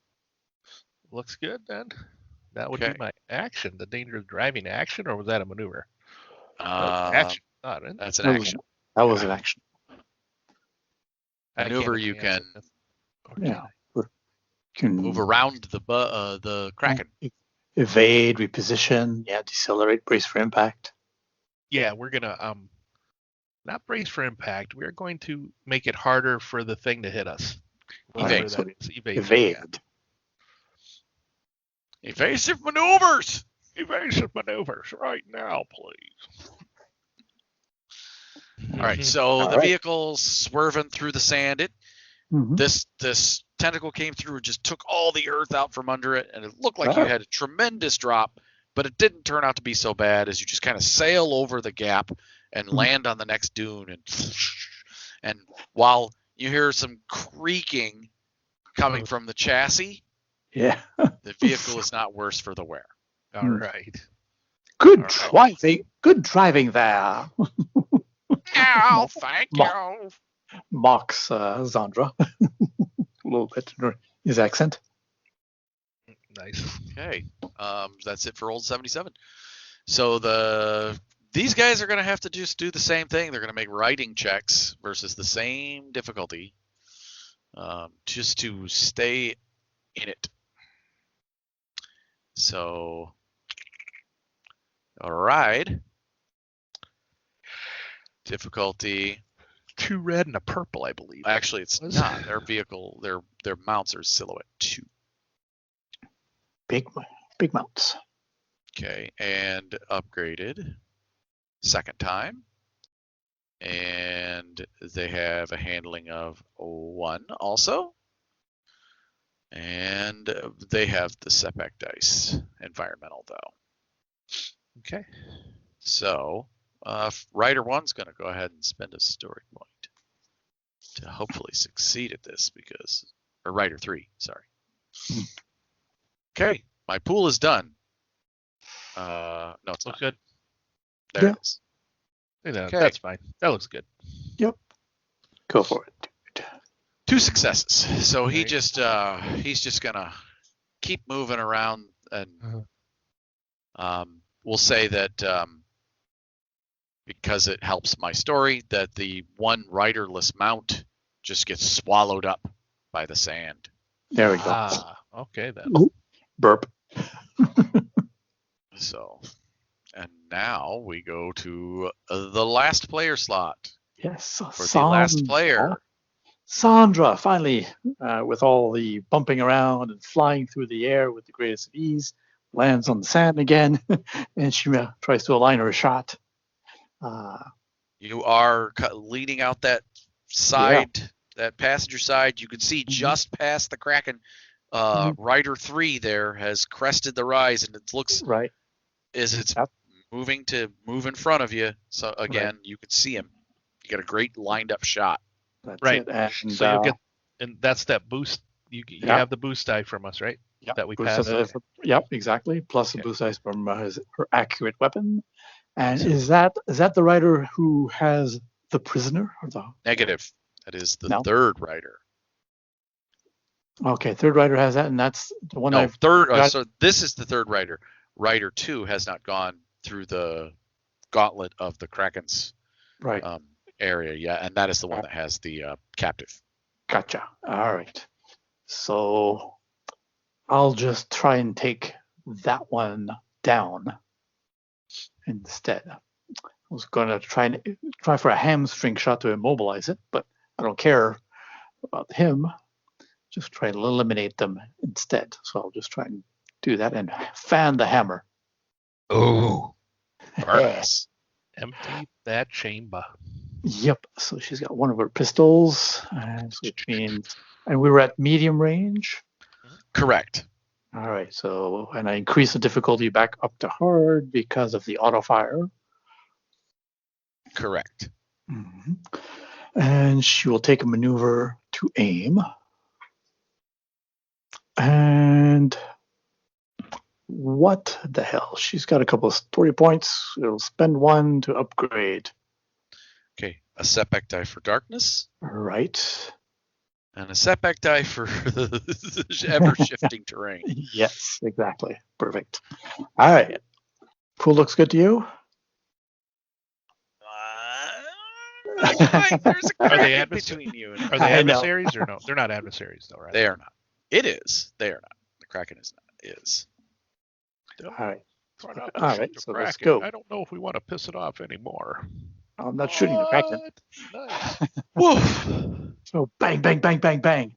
Looks good then. That would Okay. be my action, the dangerous driving action, or was that a maneuver? Action. Action. That's an action. That was an action. Maneuver you can Yeah. You can move around the Kraken. evade, reposition, decelerate, brace for impact. Yeah, we're gonna not brace for impact. We're going to make it harder for the thing to hit us. Evade. Whatever that is. Evade. Evade. Evasive maneuvers. Evasive maneuvers right now, please. All right, so All the right. vehicle's swerving through the sand. This tentacle came through and just took all the earth out from under it, and it looked like you had a tremendous drop, but it didn't turn out to be so bad as you just kind of sail over the gap and land on the next dune, and while you hear some creaking coming from the chassis, Yeah. the vehicle is not worse for the wear. All right. Good driving. Good driving there. Oh, thank you. Mocks Zszree a little bit in his accent. Nice. Okay, that's it for old 77. So the These guys are going to have to just do the same thing. They're going to make writing checks versus the same difficulty, just to stay in it. So, all right. Difficulty. 2 red and a purple, I believe. Actually, it's not. Their vehicle, their mounts are silhouette 2. Big mounts. Okay, and upgraded second time. And they have a handling of 1 also. And they have the setback dice. Environmental, though. Okay. So, Rider 1's going to go ahead and spend a story point to hopefully succeed at this or Rider 3, sorry. Okay, my pool is done. No, it's Looks not. good. There Yeah. it is. That's Okay. fine. That looks good. Yep. Go for it, dude. 2 successes. So Right. he's just gonna keep moving around, and we'll say that because it helps my story, that the one riderless mount just gets swallowed up by the sand. There we go. Okay then. Ooh, burp. So, and now we go to the last player slot Yes. for the last player. Sandra, finally, with all the bumping around and flying through the air with the greatest of ease, lands on the sand again, and she tries to align her shot. You are leading out that side, that passenger side. You can see just past the Kraken. Rider 3 there has crested the rise, and it looks Right. as it's Yep. moving in front of you. So again, you can see him. You got a great lined up shot. That's Right. it. And, So you'll get, and that's that boost. You have the boost die from us, right? Yep, That we boost passed. dice yep, exactly. Plus the Okay. boost dice from her accurate weapon. And is that the rider who has the prisoner or the? Negative. That is the No. third rider. Okay, third rider has that, and that's the one No, I've third. got- So this is the third rider. Rider 2 has not gone through the gauntlet of the Kraken's right. area yet, and that is the one that has the captive. Gotcha. All right. So I'll just try and take that one down instead. I was going to try for a hamstring shot to immobilize it, but I don't care about him. Just try to eliminate them instead. So I'll just try and do that and fan the hammer. Oh, Barnabas. Empty that chamber. Yep. So she's got one of her pistols, which means, and we were at medium range. Correct. All right. So, and I increase the difficulty back up to hard because of the auto fire. Correct. Mhm. And she will take a maneuver to aim. And what the hell? She's got a couple of story points. It'll spend 1 to upgrade. Okay. A setback die for darkness, Right. and a setback die for ever-shifting terrain. Yes, exactly. Perfect. All right. Pool looks good to you? There's a Are they crack advers- between you. Are And they I know. adversaries or no? They're not adversaries though, right? they are not. It is. They are not. The Kraken is not. Is. All right. Try not to All shoot right, the so let's Kraken. go. I don't know if we want to piss it off anymore. I'm not shooting the Kraken. What? Nice. Woo. So bang, bang, bang, bang, bang.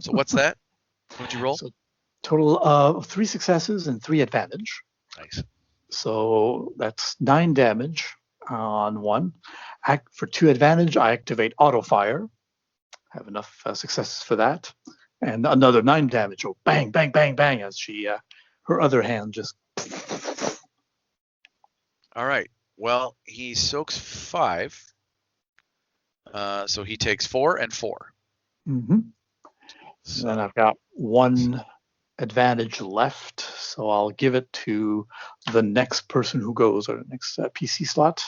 So what's that? What'd you roll? So total of 3 successes and 3 advantage. Nice. So that's 9 damage on 1. For 2 advantage, I activate auto fire. Have enough successes for that. And another 9 damage. Oh, bang, bang, bang, bang, as she, her other hand just. All right. Well, he soaks 5. So he takes 4 and 4. Mm-hmm. So, Then I've got 1 advantage left. So I'll give it to the next person who goes, or the next PC slot.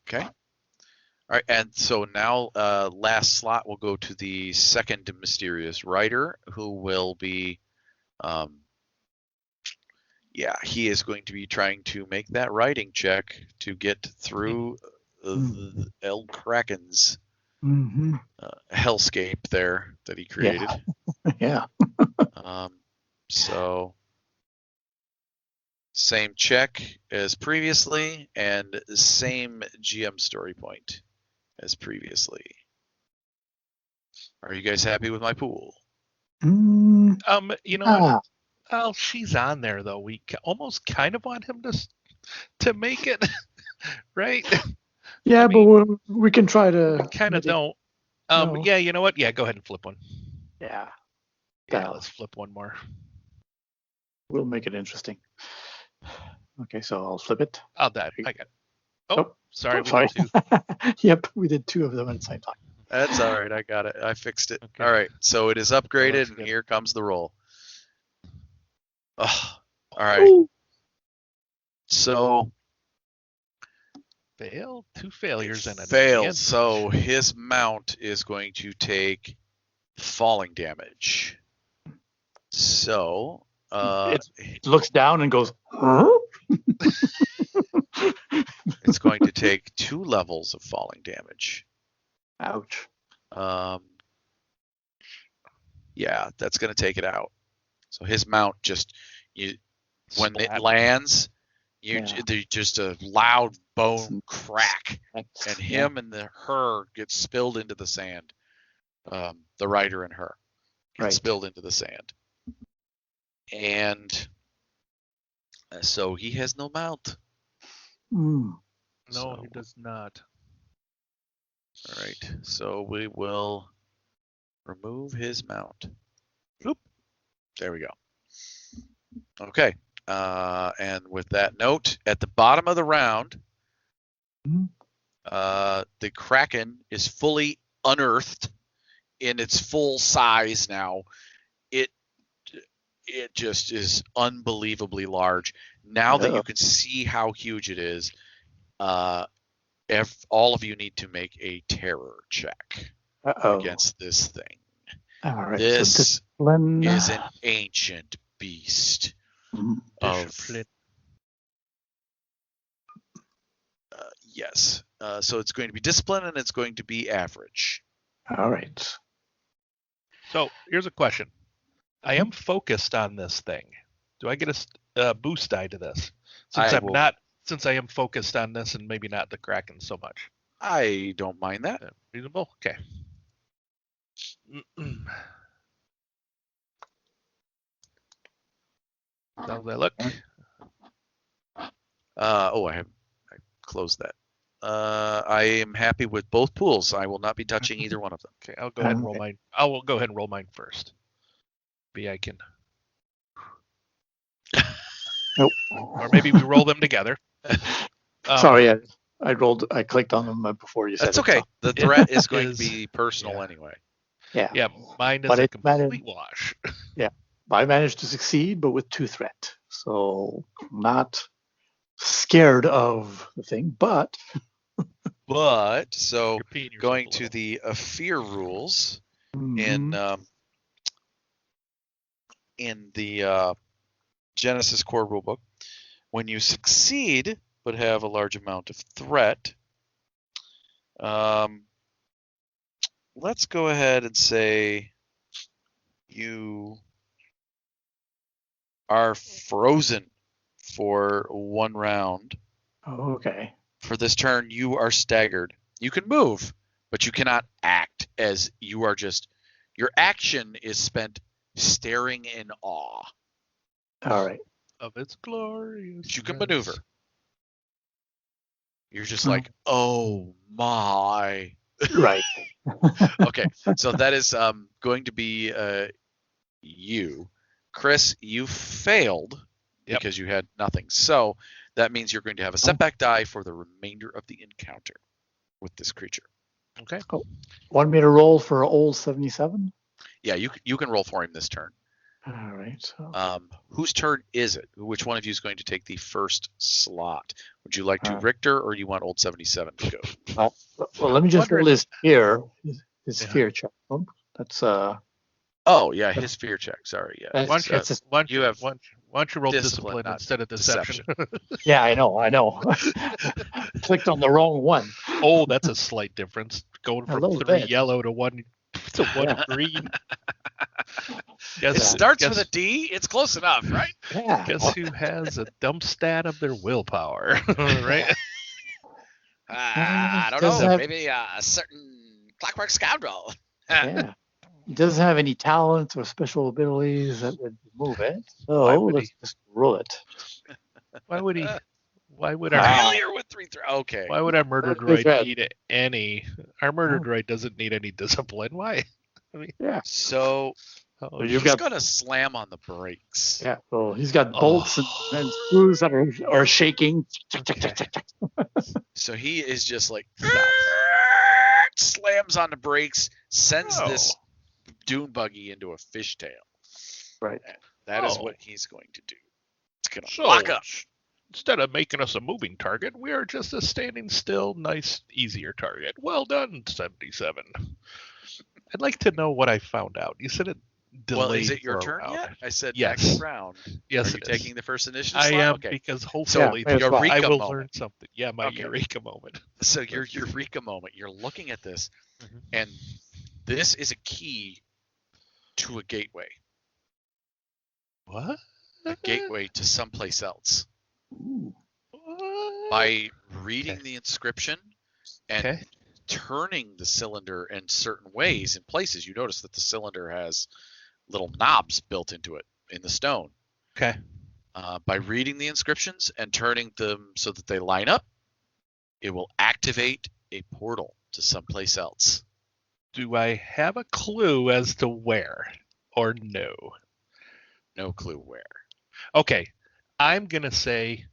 okay. All right. And so now last slot will go to the second mysterious rider, who will be Yeah, he is going to be trying to make that writing check to get through El Kraken's hellscape there that he created. Yeah. So same check as previously and same GM story point as previously. Are you guys happy with my pool? You know what? Oh, she's on there though. We almost kind of want him to make it, right? Yeah, I mean, but we can try to. we kind of don't. No. Yeah, you know what? Yeah, go ahead and flip one. Yeah. Yeah, let's flip one more. We'll make it interesting. Okay, so I'll flip it. Oh, that I got it. Oh, sorry. Sorry. We did 2. Yep, we did 2 of them at the same time. That's all right. I got it. I fixed it. Okay. All right. So it is upgraded, and good. here comes the roll. Oh, all right. So Failed. 2 failures and a failed. So his mount is going to take falling damage. So it looks down and goes. Huh? it's going to take 2 levels of falling damage. Ouch. Yeah, that's going to take it out. So his mount when it Splat. lands, there's just a loud bone crack, and him and her get spilled into the sand. The rider and her get spilled into the sand, and so he has no mount. No, he does not. All right, so we will remove his mount. Oop. There we go. Okay. And with that note, at the bottom of the round, the Kraken is fully unearthed in its full size now. It just is unbelievably large. Now that you can see how huge it is, all of you need to make a terror check against this thing. All right. This is an ancient beast. Yes. So it's going to be discipline, and it's going to be average. All right. So here's a question. I am focused on this thing. Do I get a boost die to this? Since I am focused on this and maybe not the Kraken so much. I don't mind that. Reasonable? Okay. How's that look? I closed that. I am happy with both pools. I will not be touching either one of them. Okay, I'll go ahead and roll mine. I will go ahead and roll mine first. Maybe I can. Nope. Or maybe we roll them together. Sorry, I clicked on them before you said that's it. okay. So. The threat is going to be personal anyway. Yeah. Yeah, mine is a complete wash. Yeah. I managed to succeed, but with 2 threat. So not scared of the thing, but so going to the fear rules in the Genesys core rulebook, when you succeed but have a large amount of threat, let's go ahead and say you are frozen for 1 round. Oh, okay. For this turn, you are staggered. You can move, but you cannot act, as you are just... Your action is spent staring in awe. All right. Of its glorious. But you can maneuver. You're just like, oh my. Right. Okay, so that is going to be you. Chris, you failed because you had nothing. So that means you're going to have a setback die for the remainder of the encounter with this creature. Okay. Cool. Want me to roll for old 77? Yeah, you can roll for him this turn. All right. So. Whose turn is it? Which one of you is going to take the first slot? Would you like to Richter, or do you want old 77 to go? Well, let me just roll his fear check. That's Oh yeah, his fear check. Sorry, yeah. That's- Why don't you, that's just- why don't you you, have why don't you roll discipline, discipline not instead of deception? Yeah, I know. Clicked on the wrong one. Oh, that's a slight difference. Going A from little 3 bit. yellow to 1 Yeah. green. It Guess, starts guess, with a D. It's close enough, right? Yeah. guess who has a dump stat of their willpower, right? I don't does know. have- Maybe a certain clockwork scoundrel. Yeah. He doesn't have any talents or special abilities that would move it. Why So would let's just roll it. Why would he? Why would our Wow. Failure with 3 Okay. Why would our murdered That's droid right. need any? Our murdered droid doesn't need any discipline. Why? I mean, Yeah. So oh, So you've he's got gonna slam on the brakes. yeah. So he's got bolts and screws that are shaking. So he is just like slams on the brakes, sends this dune buggy into a fishtail. Right. That is Oh. what he's going to do. It's gonna So, lock up. instead of making us a moving target, we are just a standing still, nice, easier target. Well done, 77. I'd like to know what I found out. You said it delayed. Well, is it your for a turn round. yet? I said Yes. next round. Yes, Are you it is. taking the first initiative I slot? am Okay. because hopefully Yeah, I Eureka will moment. learn something. Yeah, my Okay. eureka moment. So your eureka moment. You're looking at this, Mhm. and this is a key to a gateway. What? A gateway to someplace else. Ooh. What? By reading Okay. the inscription and Okay. turning the cylinder in certain ways in places, you notice that the cylinder has little knobs built into it in the stone. Okay. By reading the inscriptions and turning them so that they line up, it will activate a portal to someplace else. Do I have a clue as to where or no? No clue where. Okay. I'm going to say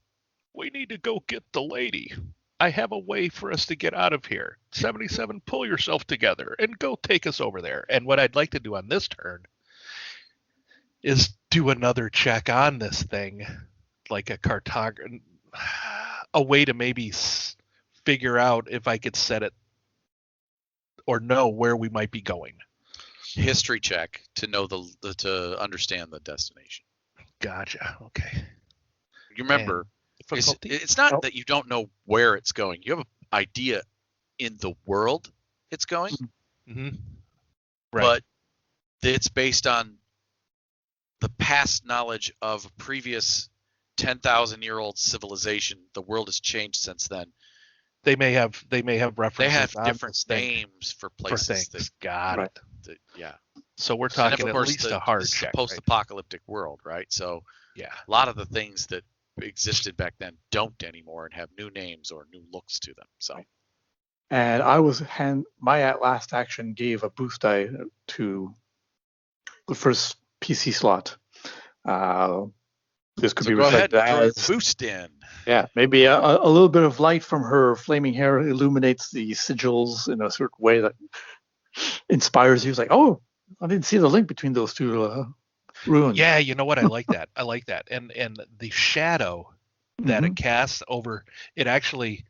we need to go get the lady. I have a way for us to get out of here. 77, pull yourself together and go take us over there. And what I'd like to do on this turn is do another check on this thing, like a cartography, a way to maybe figure out if I could set it or know where we might be going. History check to know to understand the destination. Gotcha. Okay. You remember, Difficulty? it's not Oh. that you don't know where it's going. You have an idea in the world it's going, Mm-hmm. Right. but it's based on the past knowledge of a previous 10,000-year-old civilization. The world has changed since then. they may have They references. have on different this thing names for for places. things. Got Right. it. Yeah. So we're And talking of at course, least a hard this is check. a post-apocalyptic world, right? So Yeah. a lot of the things that existed back then don't anymore and have new names or new looks to them. So And I was my last action gave a boost die to the first PC slot. This could be go ahead, reflected droid, as boost in. yeah, maybe a little bit of light from her flaming hair illuminates the sigils in a certain way that inspires you. It's like, oh, I didn't see the link between those two runes. Yeah, you know what? I like that. I like that. And the shadow that it casts over it actually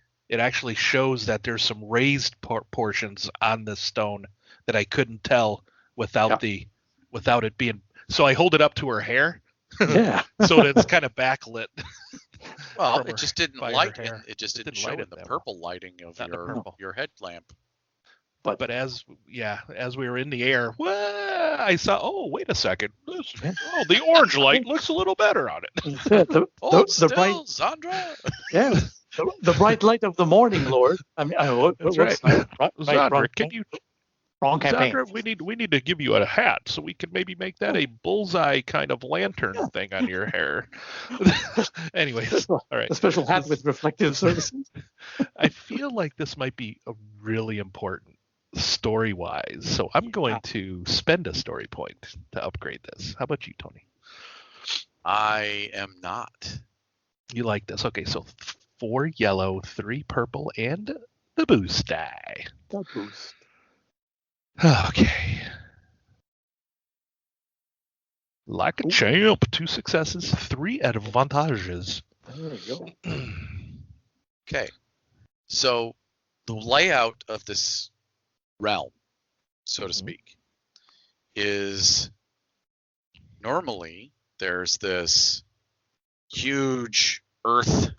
shows that there's some raised portions on this stone that I couldn't tell without without it being. So I hold it up to her hair, Yeah. so that it's kind of backlit. Well, From it her just didn't fire light. hair. It just It didn't didn't show light in it the that well. purple lighting of Not the purple. your headlamp. But as we were in the air, I saw. Oh, wait a second. The orange light looks a little better on it. the bright, Zandra. yeah, the bright light of the morning, Lord. I mean, That's right. Zandra, can you? Wrong campaign. Zandra, we need to give you a hat so we can maybe make that a bullseye kind of lantern thing on your hair. Anyways, all right. A special hat with reflective surfaces. I feel like this might be a really important story-wise, so I'm going to spend a story point to upgrade this. How about you, Tony? I am not. You like this? Okay, so 4 yellow, 3 purple, and the boost die. That boost. Okay. Like a champ, 2 successes, 3 advantages. There we go. Okay. So the layout of this realm, so to speak, is normally there's this huge Earth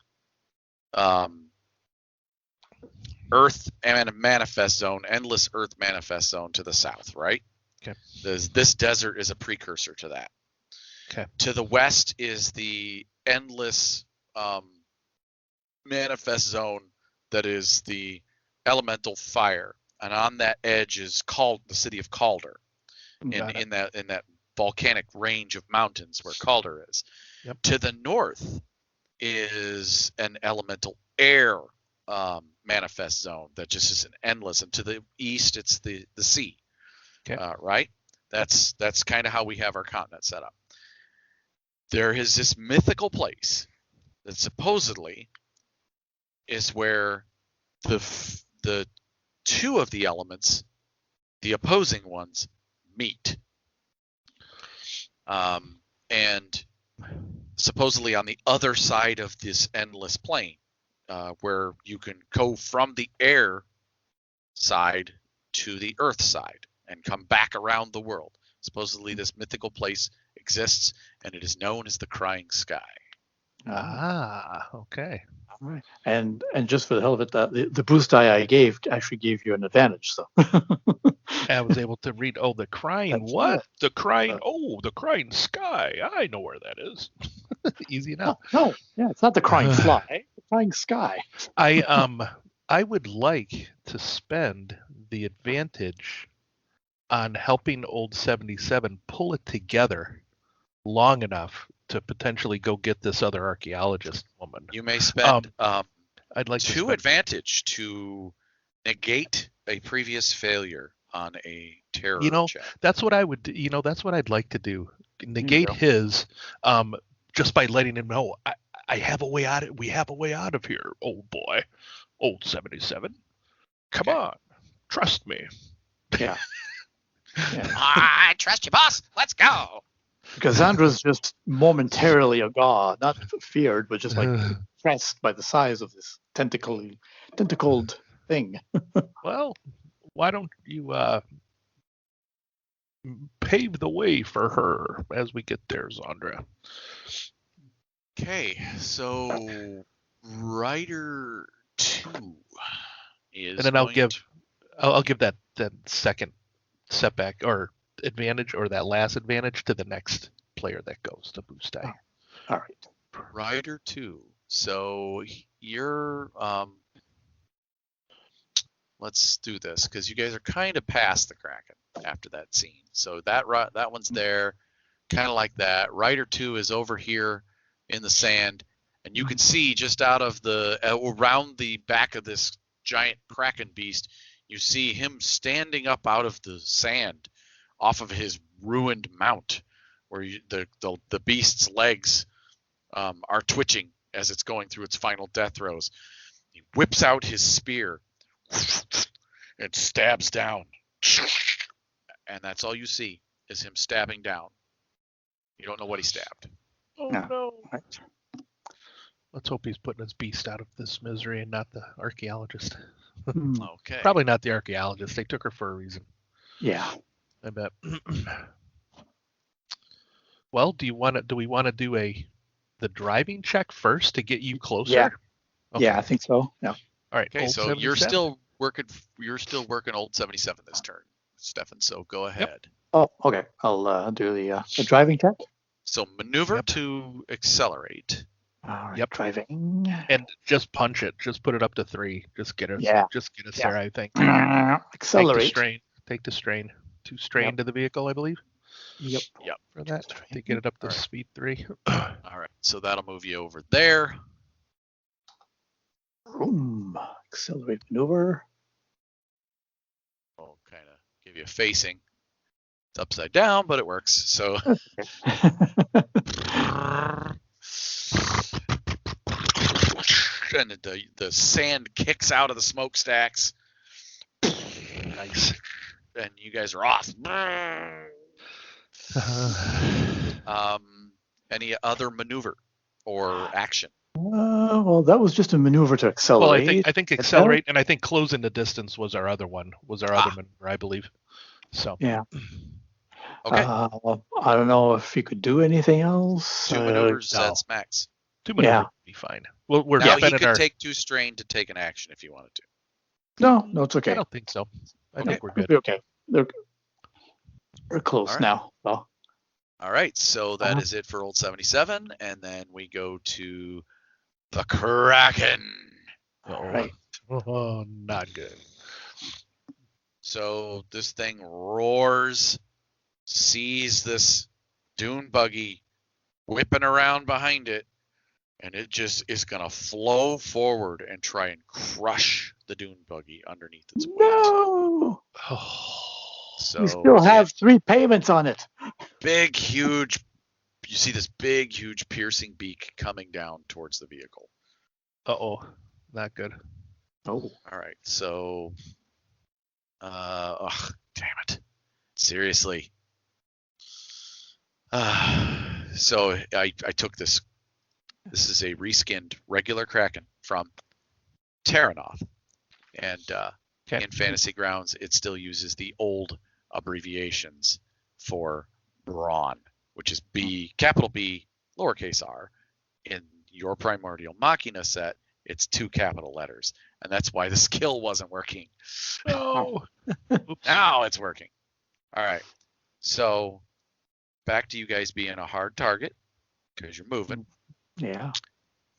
and manifest zone, endless Earth manifest zone to the south, right? Okay. This desert is a precursor to that. Okay. To the west is the endless manifest zone that is the elemental fire, and on that edge is called the city of Calder, in that volcanic range of mountains where Calder is. Yep. To the north is an elemental air manifest zone that just is an endless, and to the east it's the sea. Okay. Right? That's kind of how we have our continent set up. There is this mythical place that supposedly is where the two of the elements, the opposing ones, meet. And supposedly on the other side of this endless plane, where you can go from the air side to the earth side and come back around the world. Supposedly this mythical place exists, and it is known as the Crying Sky. Okay. All right. And just for the hell of it, the boost die I gave actually gave you an advantage. So I was able to read. Oh, the crying That's what? right. The crying. The crying sky. I know where that is. Easy enough. no, yeah, it's not the crying fly, the crying sky. I would like to spend the advantage on helping old 77 pull it together long enough to potentially go get this other archaeologist woman. You may spend I'd like two advantage to negate a previous failure on a terror check. That's what I would do. That's what I'd like to do. Negate his just by letting him know I have a way out. We have a way out of here, old boy. Old 77. Come on. Trust me. Yeah. I trust you, boss. Let's go. Cassandra's just momentarily agog, not feared, but just like impressed by the size of this tentacled thing. Well, why don't you pave the way for her as we get there, Zszree? Okay, so Rider 2 is. And then I'll give that second setback or advantage, or that last advantage, to the next player that goes to boost die. All right. Rider 2. So you're let's do this because you guys are kind of past the Kraken after that scene. So that one's there, kind of like that. Rider 2 is over here in the sand, and you can see just out of around the back of this giant Kraken beast, you see him standing up out of the sand off of his ruined mount, where the beast's legs are twitching as it's going through its final death throes. He whips out his spear and stabs down. And that's all you see is him stabbing down. You don't know what he stabbed. Oh no. Right. Let's hope he's putting his beast out of this misery and not the archaeologist. Okay. Probably not the archaeologist. They took her for a reason. Yeah. I bet. Well, do we want to do the driving check first to get you closer? Yeah. Okay. Yeah, I think so. Yeah. All right. Okay, old so 77. you're still working old 77 this turn, Stefan. So go ahead. Oh, okay. I'll do the driving check. So maneuver to accelerate. All right. Yep. Driving. And just punch it. Just put it up to 3. Just get us. Yeah. Just get us Yeah. there. I think. Accelerate. Take the strain. 2 strain to the vehicle, I believe. Yep. For that, to get it up to speed 3. All right, so that'll move you over there. Boom. Accelerate maneuver. I'll kind of give you a facing. It's upside down, but it works. So and the sand kicks out of the smokestacks. Nice. And you guys are off. Any other maneuver or action? Well, that was just a maneuver to accelerate. Well, I think accelerate, and I think closing the distance was our other one. Other maneuver, I believe. So Yeah. Okay. I don't know if you could do anything else. 2 maneuvers no. at max. 2 maneuvers Yeah. would be fine. We're Now he spending could our. take 2 strain to take an action if you wanted to. No, it's okay. I don't think so. I Okay. think we're It'll good. be okay. We're close All right. now. So. All right, so that Uh-huh. is it for old 77, and then we go to the Kraken. All right. Oh, not good. So this thing roars, sees this dune buggy whipping around behind it, and it just is going to flow forward and try and crush the dune buggy underneath its weight. No. So We still have 3 payments on it. big, huge, you see this big, huge piercing beak coming down towards the vehicle. Uh-oh. Not good. Oh. All right, so, damn it. Seriously. So I took this. This is a reskinned regular Kraken from Terranoth. And Okay. in Fantasy Grounds, it still uses the old abbreviations for Brawn, which is B, capital B, lowercase r. In your Primordial Machina set, it's 2 capital letters. And that's why the skill wasn't working. Oh. Now it's working. All right. So back to you guys being a hard target because you're moving. Yeah.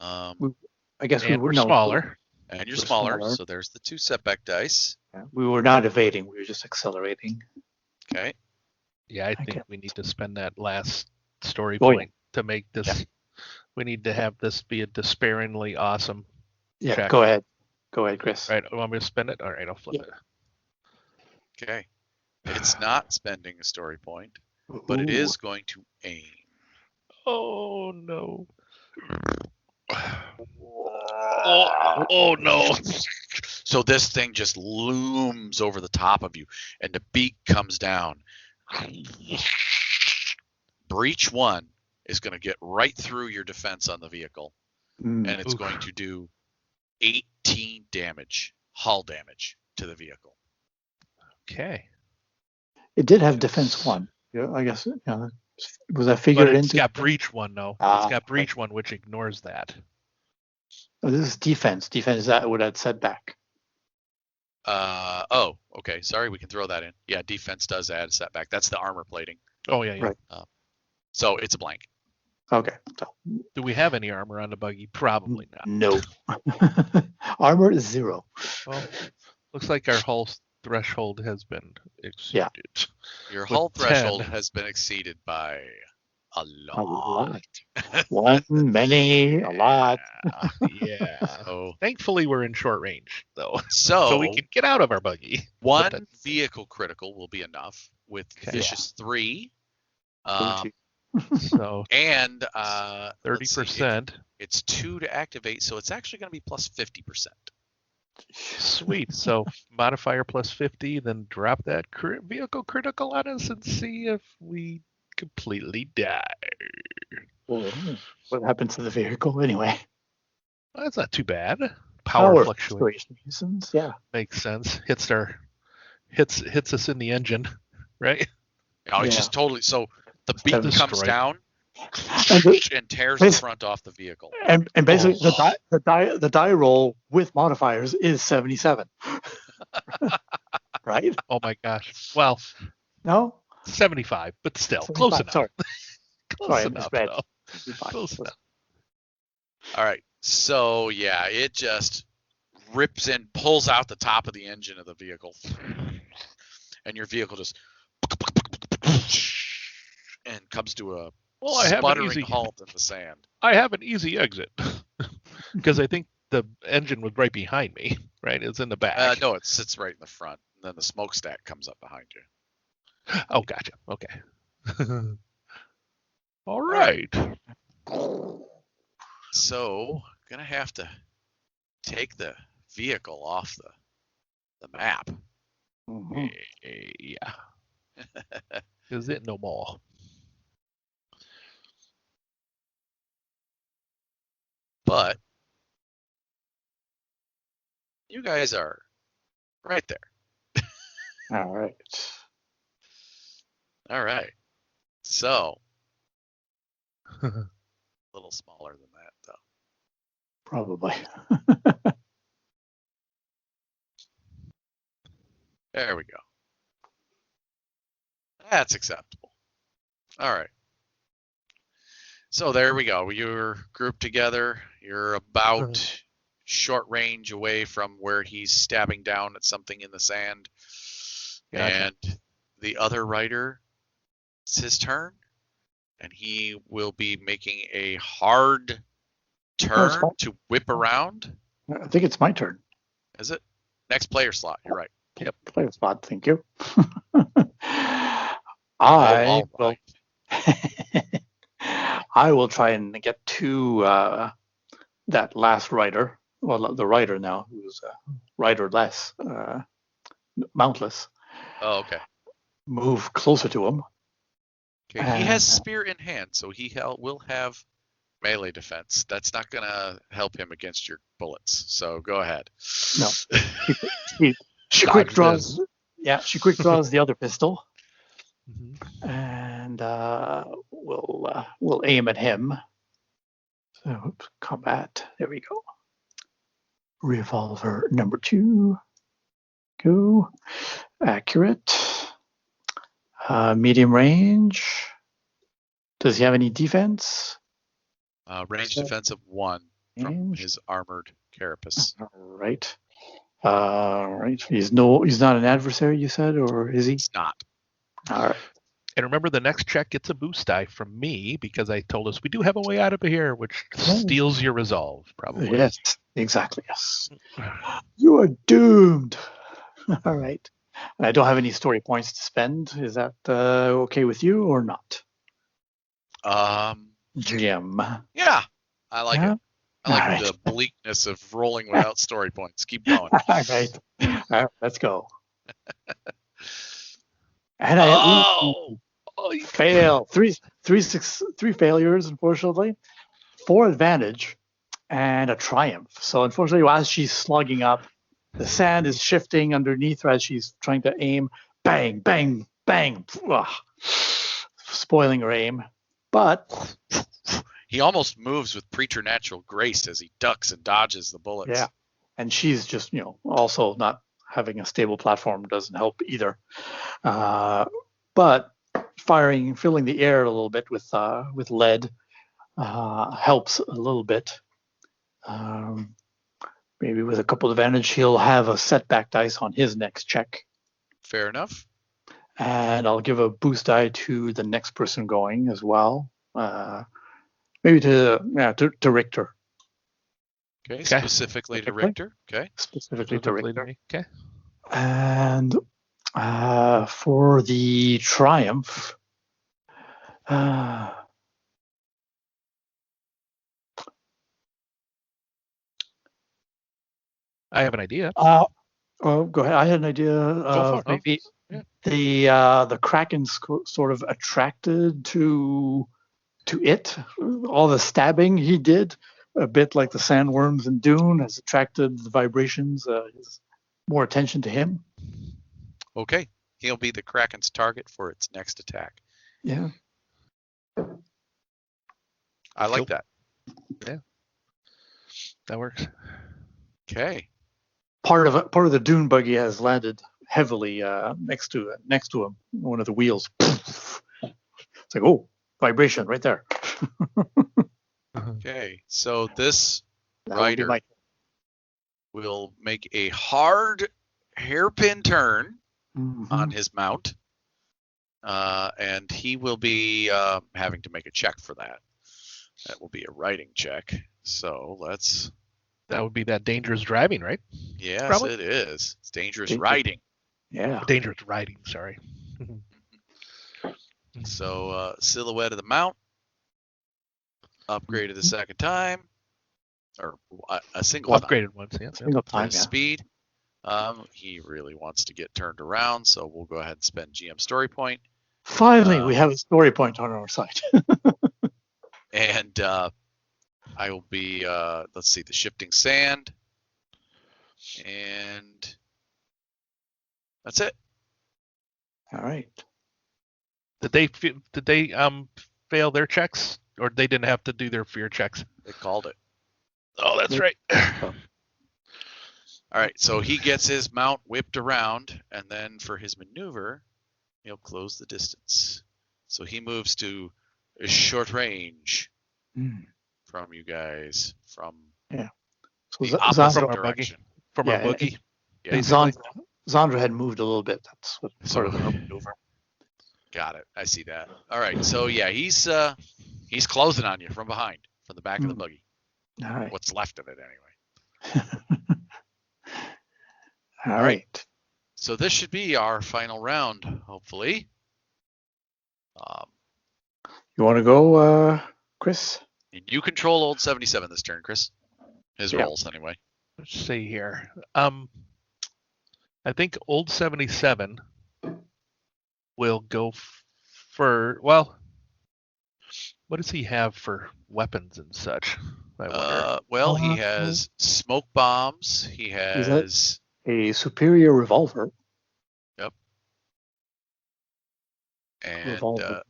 I guess we And were we're no, smaller. And you're We're smaller, smaller. so there's the 2 setback dice. Yeah, we were not evading. We were just accelerating. Okay. Yeah, I think Okay. we need to spend that last story Oh, yeah. point to make this. We need to have this be a despairingly awesome. Yeah. Check. Go ahead. Go ahead, Chris. Right? Want me to spend it? All right, I'll flip Yeah. it. Okay. It's not spending a story point, but it Ooh. is going to aim. Oh no. Oh no. So this thing just looms over the top of you, and the beak comes down. Breach 1 is going to get right through your defense on the vehicle, Mm. and it's Oof. going to do 18 damage, hull damage to the vehicle. Okay. It did have defense 1. Yeah, I guess. Yeah. Was that figured But it's into? got breach 1 though. Ah, It's got breach 1, which ignores that. Oh, this is defense. Defense is that would add setback. Okay. Sorry, we can throw that in. Yeah, defense does add setback. That's the armor plating. Oh yeah, yeah. Right. So it's a blank. Okay. So, Do we have any armor on the buggy? Probably not. no. Armor is 0. Well, looks like our hull threshold has been exceeded. Your With hull 10. threshold has been exceeded by a A lot. lot. 1, many, a lot. Yeah. So, Thankfully, we're in short range though, so, so we can get out of our buggy. one But vehicle critical will be enough with Okay. Vicious 3. So And 30%. It's 2 to activate, so it's actually going to be plus 50%. Sweet. So modifier plus 50, then drop that vehicle critical on us and see if we completely die. What happens to the vehicle anyway? Well, that's not too bad. Power fluctuation reasons. Yeah. makes sense. Hits us in the engine, right? Oh, it's Yeah. just totally. So the beak comes destroyed. down And, and tears the front off the vehicle. and basically Oh. the die roll with modifiers is 77. Right? Oh my gosh. Well, No? 75, but still close 75, enough. Sorry. Close Sorry, I enough. misread. Though. 75. Close enough. All right. So yeah, it just rips and pulls out the top of the engine of the vehicle, and your vehicle just and comes to a Well, I have an sputtering easy. halt in the sand. I have an easy exit because I think the engine was right behind me. Right, it's in the back. No, it sits right in the front, and then the smokestack comes up behind you. Oh, gotcha. Okay. All right. So gonna have to take the vehicle off the map. Mhm. Yeah. Is it no more? But you guys are right there. All right. All right. So, a little smaller than that, though. Probably. There we go. That's acceptable. All right. So there we go. You're grouped together. You're about short range away from where he's stabbing down at something in the sand. Gotcha. And the other rider, it's his turn, and he will be making a hard turn to whip around. I think it's my turn. Is it? Next player slot. You're right. Yep. Player spot. Thank you. All will. right. I will try and get to that last rider. Well, the rider now, who's riderless, mountless. Oh, okay. Move closer to him. Okay. He has spear in hand, so he will have melee defense. That's not going to help him against your bullets. So go ahead. No. She quick draws. Yeah, she quick draws the other pistol, and we'll aim at him. So combat. There we go. Revolver number 2. Go. Accurate. Medium range. Does he have any defense? Range defense of 1 from his armored carapace. All right. Right. He's not an adversary, you said, or is he? He's not. All right. And remember, the next check gets a boost die from me because I told us we do have a way out of here, which steals your resolve, probably. Yes, exactly. Yes. You are doomed. All right. I don't have any story points to spend. Is that okay with you or not? GM. Yeah, I like it. I like All the bleakness of rolling without story points. Keep going. All right. All right. Let's go. And I fail. Three failures, unfortunately. 4 advantage and a triumph. So unfortunately, as she's slugging up, the sand is shifting underneath her as she's trying to aim. Bang, bang, bang. Ugh. Spoiling her aim. But he almost moves with preternatural grace as he ducks and dodges the bullets. Yeah. And she's just, also not having a stable platform doesn't help either. But filling the air a little bit with lead helps a little bit. Maybe with a couple of advantage, he'll have a setback dice on his next check. Fair enough. And I'll give a boost die to the next person going as well. Maybe to Richter. Okay, specifically to Richter. Okay. Specifically to Richter. Okay. And for the triumph, I have an idea. Well, go ahead. I had an idea of maybe the Kraken's sort of attracted to it. All the stabbing he did, a bit like the sandworms in Dune, has attracted the vibrations, more attention to him. Okay. He'll be the Kraken's target for its next attack. Yeah. I like that. Yeah. That works. Okay. Part of the dune buggy has landed heavily next to him. One of the wheels. It's like, oh, vibration right there. Okay, so this rider will make a hard hairpin turn on his mount, and he will be having to make a check for that. That will be a riding check. So let's. That would be that dangerous driving, right? Yes, Probably. It is. It's dangerous riding. Yeah. Dangerous riding, sorry. So silhouette of the mount. Upgraded the second time. Or a single Upgraded once, yeah. Single time, yeah. Speed. He really wants to get turned around, so we'll go ahead and spend GM story point. Finally, we have a story point on our side. And I will be, let's see, the shifting sand. And that's it. All right. Did they fail their checks, or they didn't have to do their fear checks? They called it. Oh, that's right. All right, so he gets his mount whipped around, and then for his maneuver, he'll close the distance. So he moves to a short range from you guys, from So the opposite From our direction. From our boogie. And Zszree had moved a little bit. That's what sort of her maneuver. Got it. I see that. All right, so yeah, he's closing on you from behind, from the back of the buggy. All right. What's left of it, anyway. All right. So this should be our final round, hopefully. You want to go, Chris? And you control old 77 this turn, Chris. His rolls, anyway. Let's see here. I think old 77 will go for, well, what does he have for weapons and such? I wonder. Well, he has smoke bombs. He has a superior revolver. Yep. And Revolver.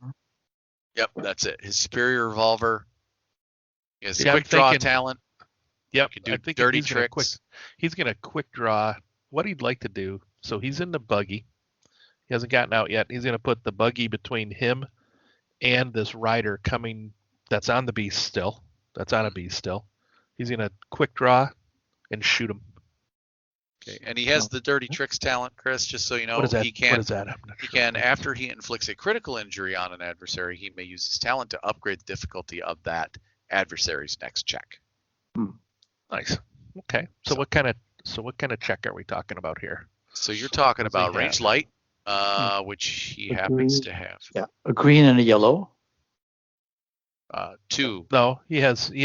yep, that's it. His superior revolver. He has Yeah, quick draw talent. Yep. He can do I think dirty he's gonna tricks. He's going to quick draw what he'd like to do. So he's in the buggy. He hasn't gotten out yet. He's going to put the buggy between him and this rider coming that's on the beast still. That's on a beast still. He's going to quick draw and shoot him. Okay, and he has the dirty tricks talent, Chris. Just so you know, What is that? he can. What is that? I'm not He sure. can, after he inflicts a critical injury on an adversary, he may use his talent to upgrade the difficulty of that adversary's next check. Nice. Okay. So what kind of check are we talking about here? So you're talking What does he about range have? light, which he happens to have. Yeah, a green and a yellow. 2. No, he has 3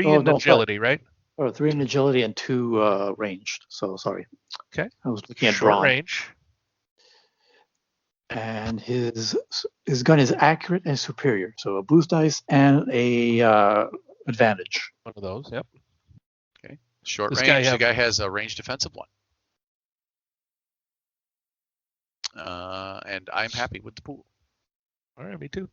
Oh, in no, agility, right? Or 3 in agility and 2 ranged. So sorry. Okay. I was looking at Short brawn. range. And his gun is accurate and superior. So a boost dice and a advantage. One of those. Yep. Short This range, guy the guy has a ranged defensive one. And I'm happy with the pool. All right, me too.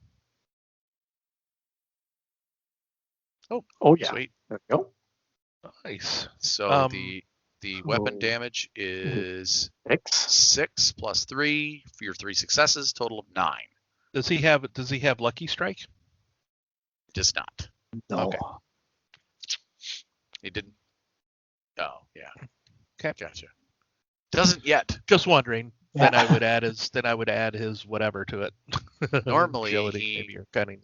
Oh yeah. Sweet. There we go. Nice. So the weapon oh. damage is 6. 6 plus 3 for your 3 successes, total of 9. Does he have Lucky Strike? Does not. No. Okay. He didn't. Oh, yeah. Okay. Gotcha. Doesn't yet. Just wondering. Yeah. Then I would add his whatever to it. Normally, agility, he- maybe, or cunning.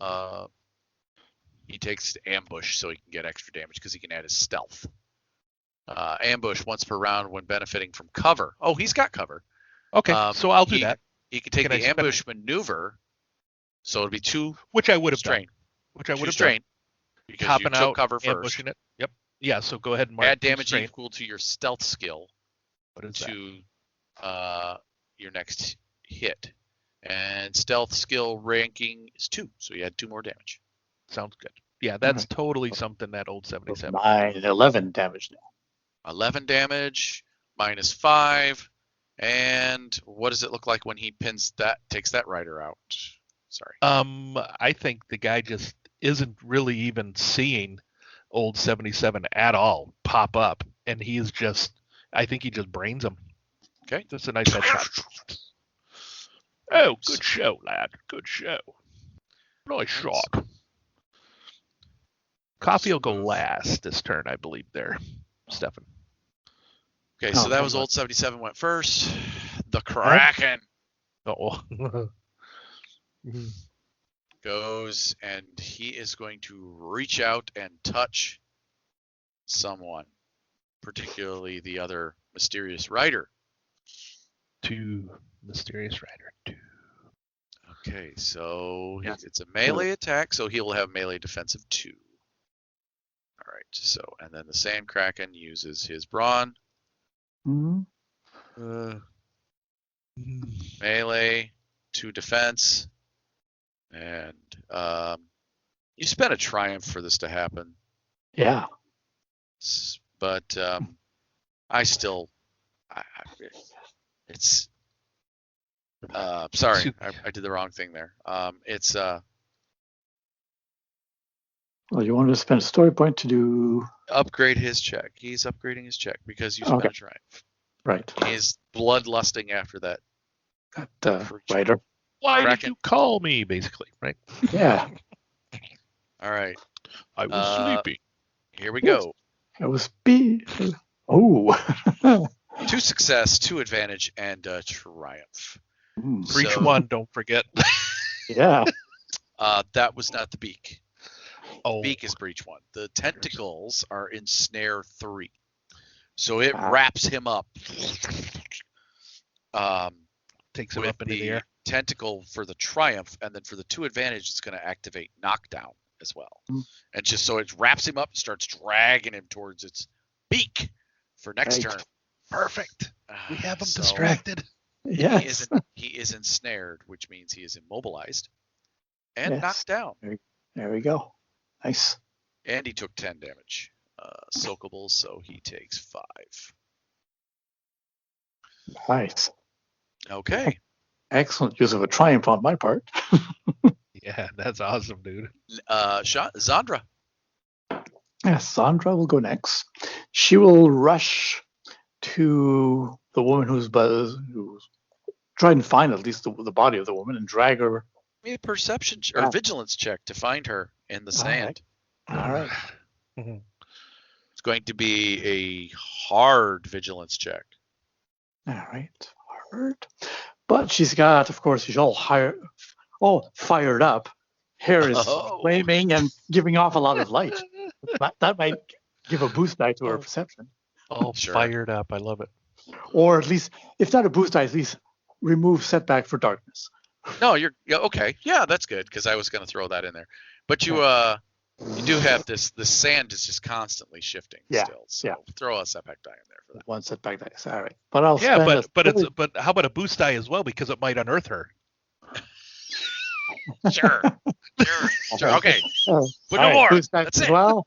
He takes ambush so he can get extra damage because he can add his stealth. Ambush once per round when benefiting from cover. Oh, he's got cover. Okay, so I'll do that. He can take Can I the spend ambush maneuver, so it'd be 2 Which I would have done. strain. Which I would 2 have done. strain. Because Hopping you took out, cover first. ambushing it. Yep. Yeah. So go ahead and mark Add two damage strain. equal to your stealth skill What is that? to your next hit. And stealth skill ranking is 2, so you add 2 more damage. Sounds good. Yeah, that's totally something that old 77. 9, 11 damage now. 11 damage minus 5. And what does it look like when he takes that rider out? Sorry. I think the guy just isn't really even seeing old 77 at all pop up, and I think he just brains him. Okay. Just a nice headshot. Oh, good show, lad. Good show. Nice shot. Coffee will go last this turn, I believe, there, Stefan. Okay, so that was old 77 went first. The Kraken Oh. goes, and he is going to reach out and touch someone, particularly the other mysterious rider. 2 mysterious rider. 2. Okay, so Yeah. it's a melee attack, so he'll have melee defensive 2. All right, so, and then the Sand Kraken uses his brawn. Mhm. Melee, 2 defense, and you spent a triumph for this to happen, Yeah. but it's Sorry, I did the wrong thing there. It's Well, you wanted to spend a story point to do. upgrade his check. He's upgrading his check because you spent a triumph. Right. He's bloodlusting after that. That writer. Why did you call me, basically, right? Yeah. All right. I was sleepy. Here we go. It was B. Oh. 2 success, 2 advantage, and a triumph. Breach 1, don't forget. Yeah. That was not the beak. Oh. Beak is breach 1. The tentacles are in snare 3. So it wraps him up. Takes him up into the air. Tentacle for the triumph, and then for the 2 advantage, it's going to activate knockdown as well. And just so it wraps him up and starts dragging him towards its beak for next turn. Perfect. We have him distracted. Yes. He is ensnared, which means he is immobilized and knocked down. There we go. Nice. And he took 10 damage. Soakable, so he takes 5. Nice. Okay. Excellent use of a triumph on my part. Yeah, that's awesome, dude. Zszree. Yes, Zszree will go next. She will rush to the woman who's try and find at least the body of the woman and drag her. Give me a perception or vigilance check to find her in the sand. All right. It's going to be a hard vigilance check. All right. Hard. But she's got, of course, she's all fired up. Hair is flaming and giving off a lot of light. That might give a boost die to her perception. Oh, sure. Fired up. I love it. Or at least, if not a boost die, at least remove setback for darkness. No, you're okay. Yeah, that's good because I was going to throw that in there. But you do have this. The sand is just constantly shifting still. So throw a setback die in there for that. One setback die. All right. But I'll but how about a boost die as well because it might unearth her. Sure. Okay. But no more. That's it. Well,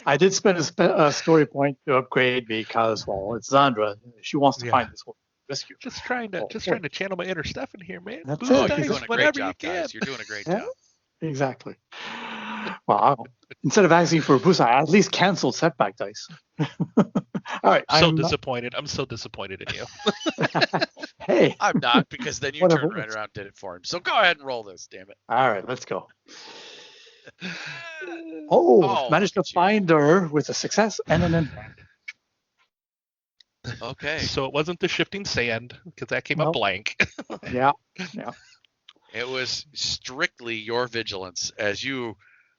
I did spend a story point to upgrade because, well, it's Zszree. She wants to find this one. Rescue. Just trying to channel my inner stuff in here, man. That's you're doing a great job, guys. You're doing a great job. Exactly. Well, instead of asking for a boost, I at least canceled setback dice. All right. I'm so disappointed in you. Hey. I'm not, because then you turned right around and did it for him. So go ahead and roll this, damn it. All right, let's go. Managed to find her with a success and an advantage. Okay. So it wasn't the shifting sand, because that came up blank. Yeah. It was strictly your vigilance as you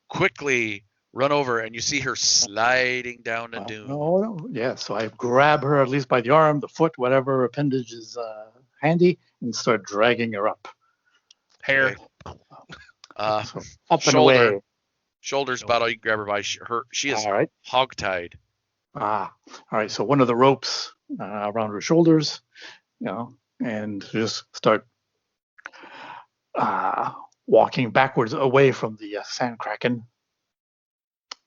quickly run over and you see her sliding down the dune. No. Yeah, so I grab her at least by the arm, the foot, whatever appendage is handy, and start dragging her up. Hair. Up and away. Shoulders about all you can grab her by. She is hogtied. All right. So one of the ropes around her shoulders, and just start walking backwards away from the sand kraken.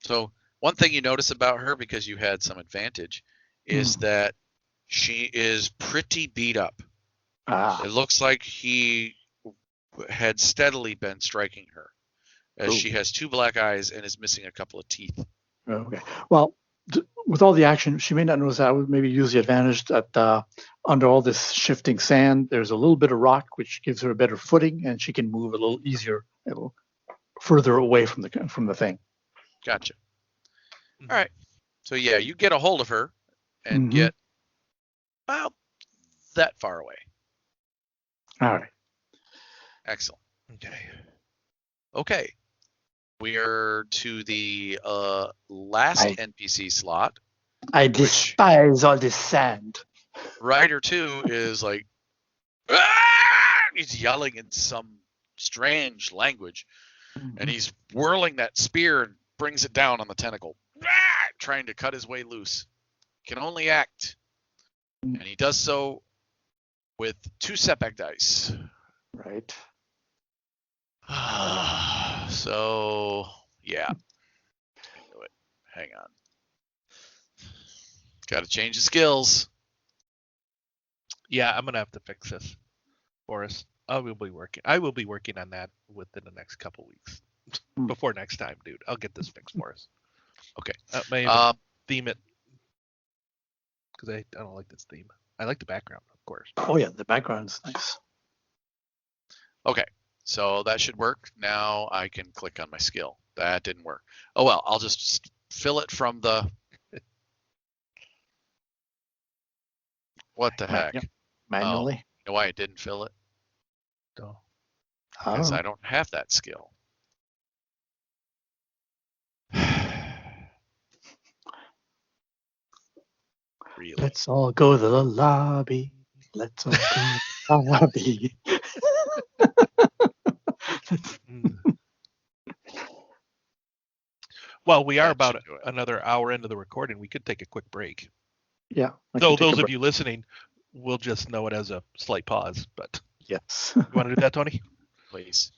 So one thing you notice about her, because you had some advantage, is that she is pretty beat up. It looks like he had steadily been striking her, as she has 2 black eyes and is missing a couple of teeth. Okay. Well, with all the action, she may not notice that. I would maybe use the advantage that under all this shifting sand, there's a little bit of rock, which gives her a better footing, and she can move a little easier, a little further away from the thing. Gotcha. All right. So yeah, you get a hold of her and get that far away. All right. Excellent. Okay. We are to the last NPC slot. I despise all this sand. Rider 2 is like, he's yelling in some strange language, and he's whirling that spear and brings it down on the tentacle, trying to cut his way loose. Can only act, and he does so with 2 setback dice. Right. So, yeah. Do it. Hang on. Got to change the skills. Yeah, I'm going to have to fix this. Forrest. I will be working on that within the next couple weeks. Before next time, dude. I'll get this fixed for us. Okay. May even theme it because I don't like this theme. I like the background, of course. Oh yeah, the background's nice. Okay, so that should work. Now I can click on my skill. That didn't work. Oh well, I'll just fill it from the. What the heck? Yep. Manually. Oh, you know why I didn't fill it? So, Because I don't have that skill. Really? Let's all go to the lobby. Let's all go to the lobby. Well, we are That about should do it. another hour into the recording. We could take a quick break. Yeah. Though those of you listening will just know it as a slight pause. But Yes. you want to do that, Tony? Please.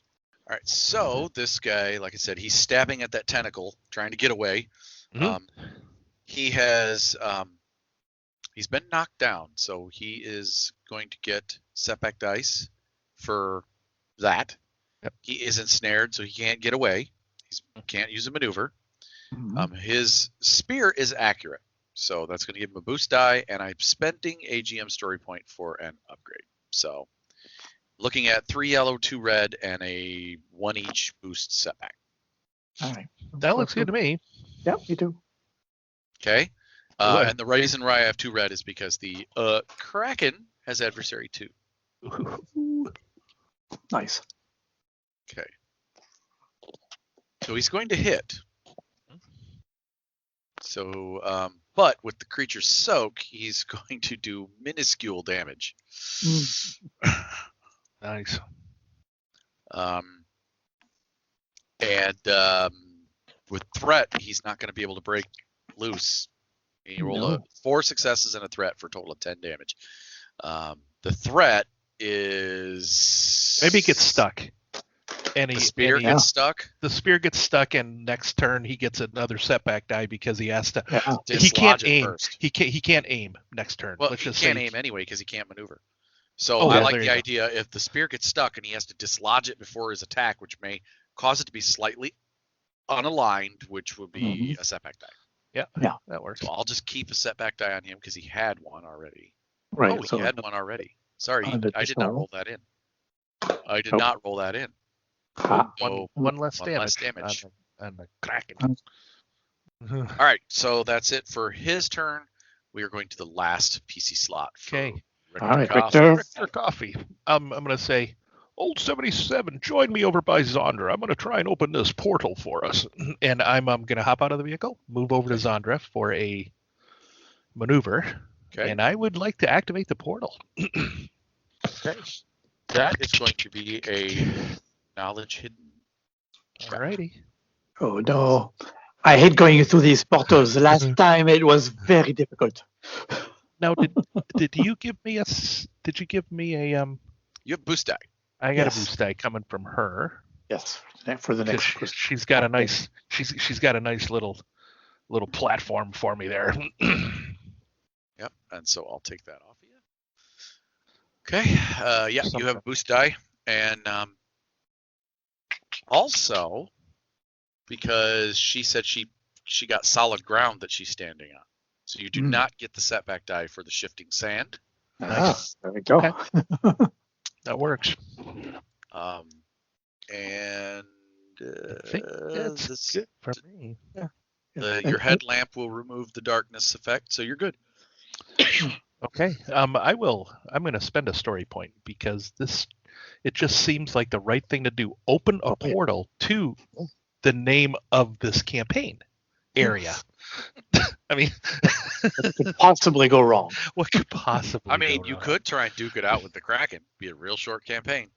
All right. So this guy, like I said, he's stabbing at that tentacle, trying to get away. Mhm. He has he's been knocked down, so he is going to get setback dice for that. Yep. He is ensnared, so he can't get away. He can't use a maneuver. Mhm. His spear is accurate, so that's going to give him a boost die, and I'm spending a GM story point for an upgrade. So looking at 3 yellow, 2 red, and a 1 each boost setback. All right. That looks good to me. Yep, you do. Okay. Good. And the reason why I have 2 red is because the Kraken has adversary 2. Nice. Okay. So he's going to hit. So, but with the creature's soak, he's going to do minuscule damage. Nice. And with threat, he's not going to be able to break loose. He rolled 4 successes and a threat for a total of 10 damage. The threat is Maybe he gets stuck. And the spear gets stuck. The spear gets stuck, and next turn he gets another setback die because he has to. Yeah. He can't Dislodge it aim. first. He can't aim next turn. Well, Let's he just can't say aim anyway because he can't maneuver. So Oh, I yeah, like there the you go. idea if the spear gets stuck and he has to dislodge it before his attack, which may cause it to be slightly unaligned, which would be a setback die. Yeah, that works. So I'll just keep a setback die on him because he had one already. Right. Oh, so he had one already. Sorry, an I did not additional- roll that in. I did Oh. not roll that in. Ah, So, One less one damage. less damage. On the Kraken. all right, so that's it for his turn. We are going to the last PC slot. For Okay. Richter All right, Coffee. Victor. Richter Coffee. I'm going to say, Old 77, join me over by Zszree. I'm going to try and open this portal for us. And I'm going to hop out of the vehicle, move over to Zszree for a maneuver. Okay. And I would like to activate the portal. Okay. That is going to be a knowledge hidden. Alrighty. Oh no. I hate going through these portals. Last time it was very difficult. Now, did you give me did you give me a You have boost die. I got Yes. a boost die coming from her. Yes. For the next question. She's got a nice she's got a nice little platform for me there. Yep, and so I'll take that off of you. Okay, yeah, you have a boost die, and also because she said she got solid ground that she's standing on, so you do not get the setback die for the shifting sand. There we go. Okay. That works. And I think that's good for me. your headlamp will remove the darkness effect, so you're good. Okay. I'm going to spend a story point because it just seems like the right thing to do. Open a portal to the name of this campaign area. I mean, What could possibly go wrong? what could possibly? I mean, go you wrong? could try and duke it out with the Kraken. Be a real short campaign.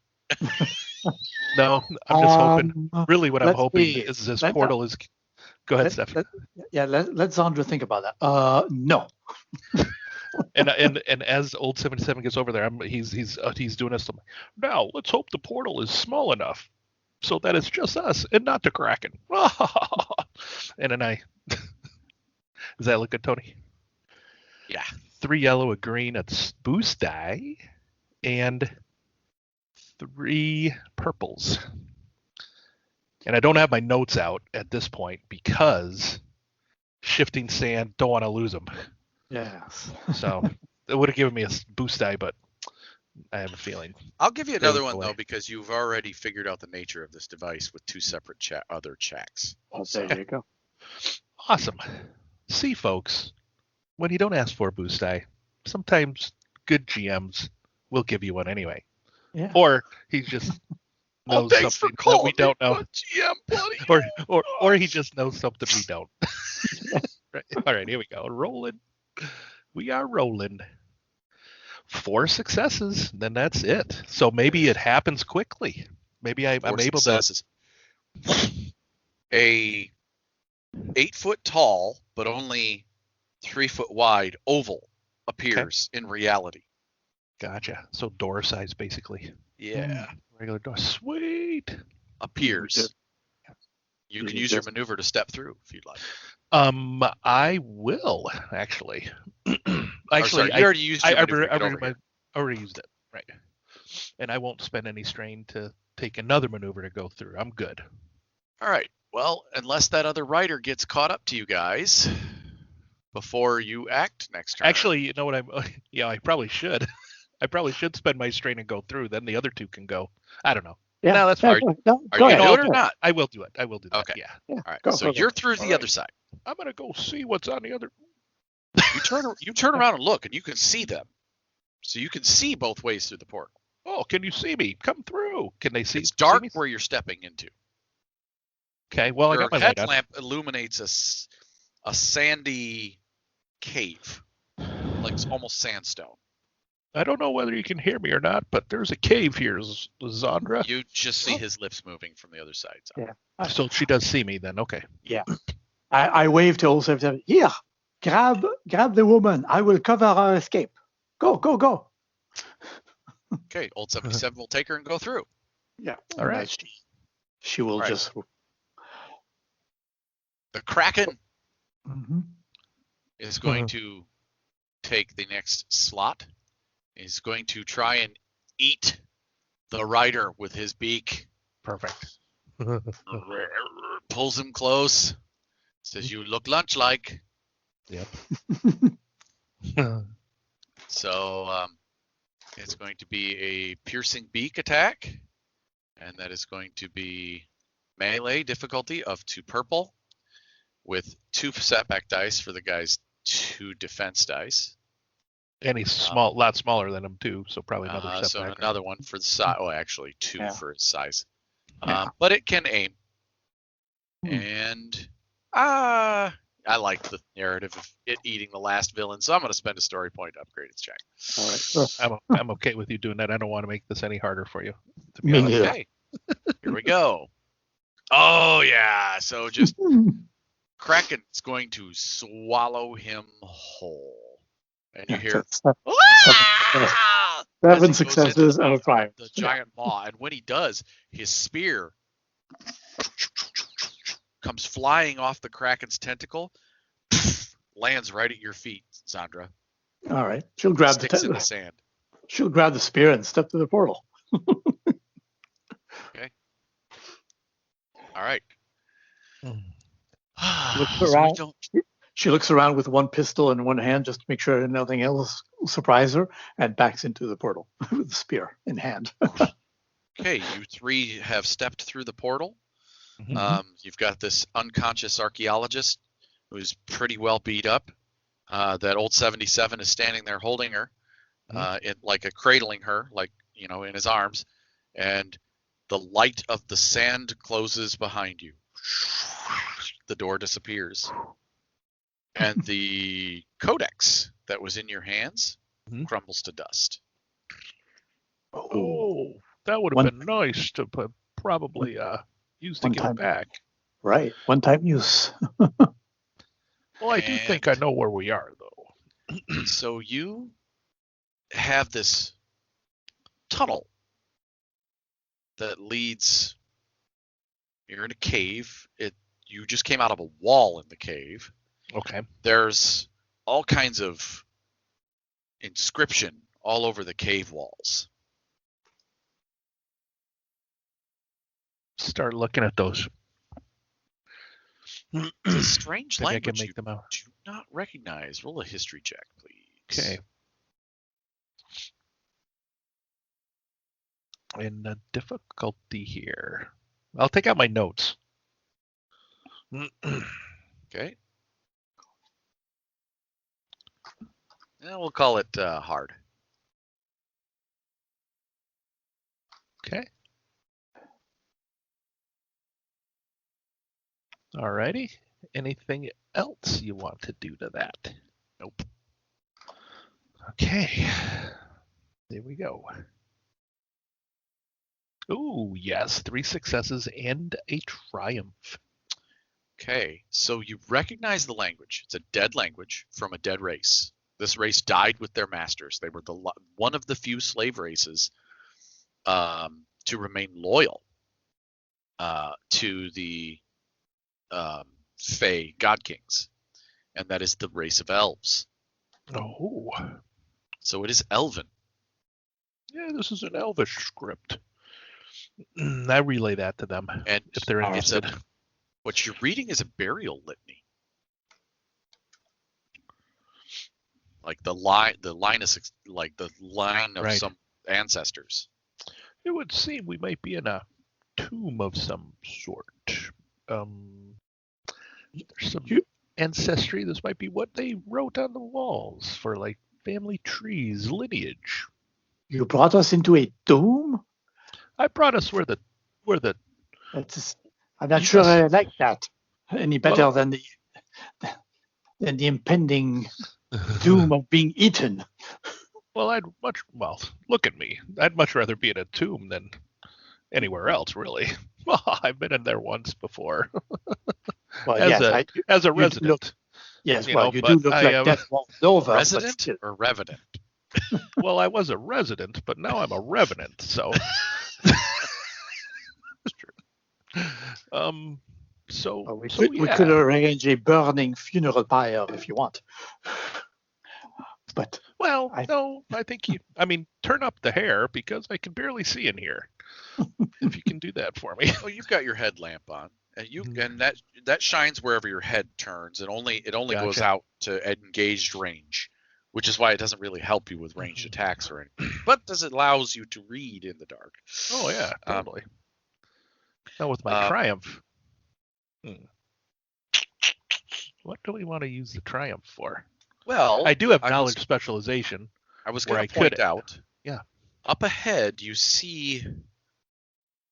No, I'm just hoping. Really, what I'm let's hoping see. is this Let- portal is. Go ahead, Steph. Let Zszree think about that. No. And as old 77 gets over there, he's doing this. Now let's hope the portal is small enough so that it's just us and not the Kraken. And then does that look good, Tony? Yeah. 3 yellow, a green, a boost die, and 3 purples. And I don't have my notes out at this point because shifting sand, don't want to lose them. Yes. So it would have given me a boost die, but I have a feeling. I'll give you another Go one, away. though, because you've already figured out the nature of this device with 2 separate other checks. Well, there you go. Awesome. See, folks, when you don't ask for a boost die, sometimes good GMs will give you one anyway. Yeah. Or he just knows something that we don't know. GM, buddy. Or he just knows something we don't. Right. All right, here we go. Rolling. We are rolling. 4 successes, then that's it. So maybe it happens quickly. Maybe I'm able successes. A 8-foot tall, but only 3-foot wide oval appears in reality. Gotcha. So door size, basically. Yeah. Regular door. Sweet. Appears. You can use your maneuver to step through if you'd like. I will actually. Sorry, you already used your maneuver to get over here. I already used it, right? And I won't spend any strain to take another maneuver to go through. I'm good. All right. Well, unless that other rider gets caught up to you guys before you act next turn. Actually, you know what I probably should. I probably should spend my strain and go through. Then the other 2 can go. I don't know. Yeah. No, that's yeah, fine. No, Are go you ahead. going to do it or not? I will do it. I will do that. Okay. Yeah. All right. Go, So go, go. you're through the All other right. side. I'm gonna go see what's on the other. You turn around and look, and you can see them. So you can see both ways through the portal. Oh, can you see me? Come through. Can they see? It's dark see me? where you're stepping into. Okay. Well, I Your got my light on. headlamp illuminates a sandy cave, like it's almost sandstone. I don't know whether you can hear me or not, but there's a cave here, Zszree. You just see his lips moving from the other side. So. Yeah. So she does see me then. Okay. Yeah. I wave to old 77. Here, grab the woman. I will cover our escape. Go, go, go. Okay, old 77 will take her and go through. Yeah. All right. She will All right. just. The Kraken Mhm. is going to take the next slot. He's going to try and eat the rider with his beak. Perfect. Pulls him close. Says, "You look lunch-like." Yep. So it's going to be a piercing beak attack, and that is going to be melee difficulty of 2 purple, with 2 setback dice for the guy's 2 defense dice. And he's lot smaller than him too, so probably another So setback. another one for the size. Oh, actually 2 Yeah. for his size. Yeah. But it can aim. Hmm. And I like the narrative of it eating the last villain, so I'm going to spend a story point to upgrade its check. All right. I'm okay with you doing that. I don't want to make this any harder for you. To be Me honest. neither. Okay, here we go. Oh, yeah. So just Kraken's going to swallow him whole. And you hear, "Ah!" as he 7 goes successes into out of 5. the giant maw. And when he does, his spear comes flying off the Kraken's tentacle, lands right at your feet, Zszree. All right. She'll grab Sticks in the sand. She'll grab the spear and step to the portal. All right. Looks So we around. don't- She looks around with one pistol in one hand just to make sure nothing else will surprise her, and backs into the portal with the spear in hand. Okay, you 3 have stepped through the portal. Mhm. You've got this unconscious archaeologist who's pretty well beat up. That old 77 is standing there holding her, cradling her, in his arms. And the light of the sand closes behind you. The door disappears. And the codex that was in your hands Mhm. crumbles to dust. Oh, that would have been nice to probably use to One give time. it back. Right. One-time use. Well, I do think I know where we are, though. So you have this tunnel that leads. You're in a cave. You just came out of a wall in the cave. Okay. There's all kinds of inscription all over the cave walls. start looking at those. It's a strange Maybe I language can make them out. do not recognize. Roll a history check, please. Okay. And the difficulty here. I'll take out my notes. Okay. Yeah, we'll call it hard. Okay. Alrighty. Anything else you want to do to that? Nope. Okay. There we go. Ooh, yes. 3 successes and a triumph. Okay, so you recognize the language. It's a dead language from a dead race. This race died with their masters. They were one of the few slave races to remain loyal to the Fae God Kings, and that is the race of elves. Oh. So it is Elven. Yeah, this is an Elvish script. I relay that to them And if they're interested. What you're reading is a burial litany. Like the line of Right. some ancestors. It would seem we might be in a tomb of some sort. There's some ancestry. This might be what they wrote on the walls for like family trees, lineage. You brought us into a tomb? I brought us where the I'm not sure I like that any better than the impending doom of being eaten. well, look at me. I'd much rather be in a tomb than anywhere else, really. Well, I've been in there once before. Well, as a resident. Yes, you well, know, you do look like Death walked over. Resident or revenant? Well, I was a resident, but now I'm a revenant, so. That's true. We could arrange a burning funeral pyre if you want. But I think turn up the hair because I can barely see in here. If you can do that for me. Well, you've got your headlamp on, and and that shines wherever your head turns, and it only Gotcha. goes out to engaged range, which is why it doesn't really help you with ranged attacks or anything. But it allows you to read in the dark. Oh yeah, totally. Now with my triumph. What do we want to use the triumph for? Well, I do have knowledge specialization. I was going to point out. Yeah. Up ahead, you see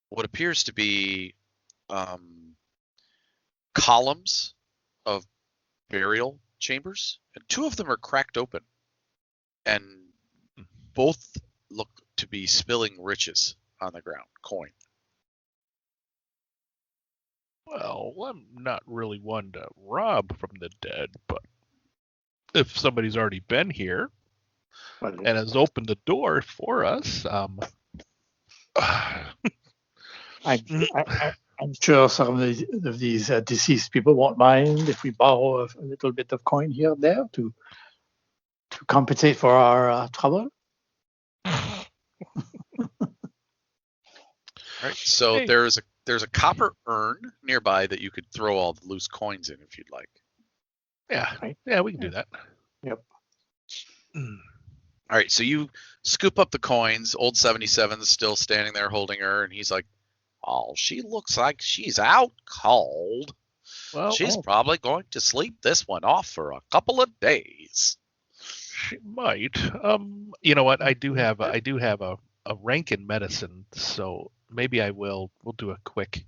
what appears to be columns of burial chambers, and 2 of them are cracked open, and both look to be spilling riches on the ground, coin. Well, I'm not really one to rob from the dead, but if somebody's already been here and has opened the door for us, I'm sure some of these deceased people won't mind if we borrow a little bit of coin here and there to compensate for our trouble. Right. So there's a copper urn nearby that you could throw all the loose coins in if you'd like. Yeah. Right. Yeah, we can do that. Yep. All right. So you scoop up the coins. Old 77's still standing there holding her, and he's like, "Oh, she looks like she's out cold. Well, she's probably going to sleep this one off for a couple of days." She might. You know what? I do have a rank in medicine, so maybe we'll do a quick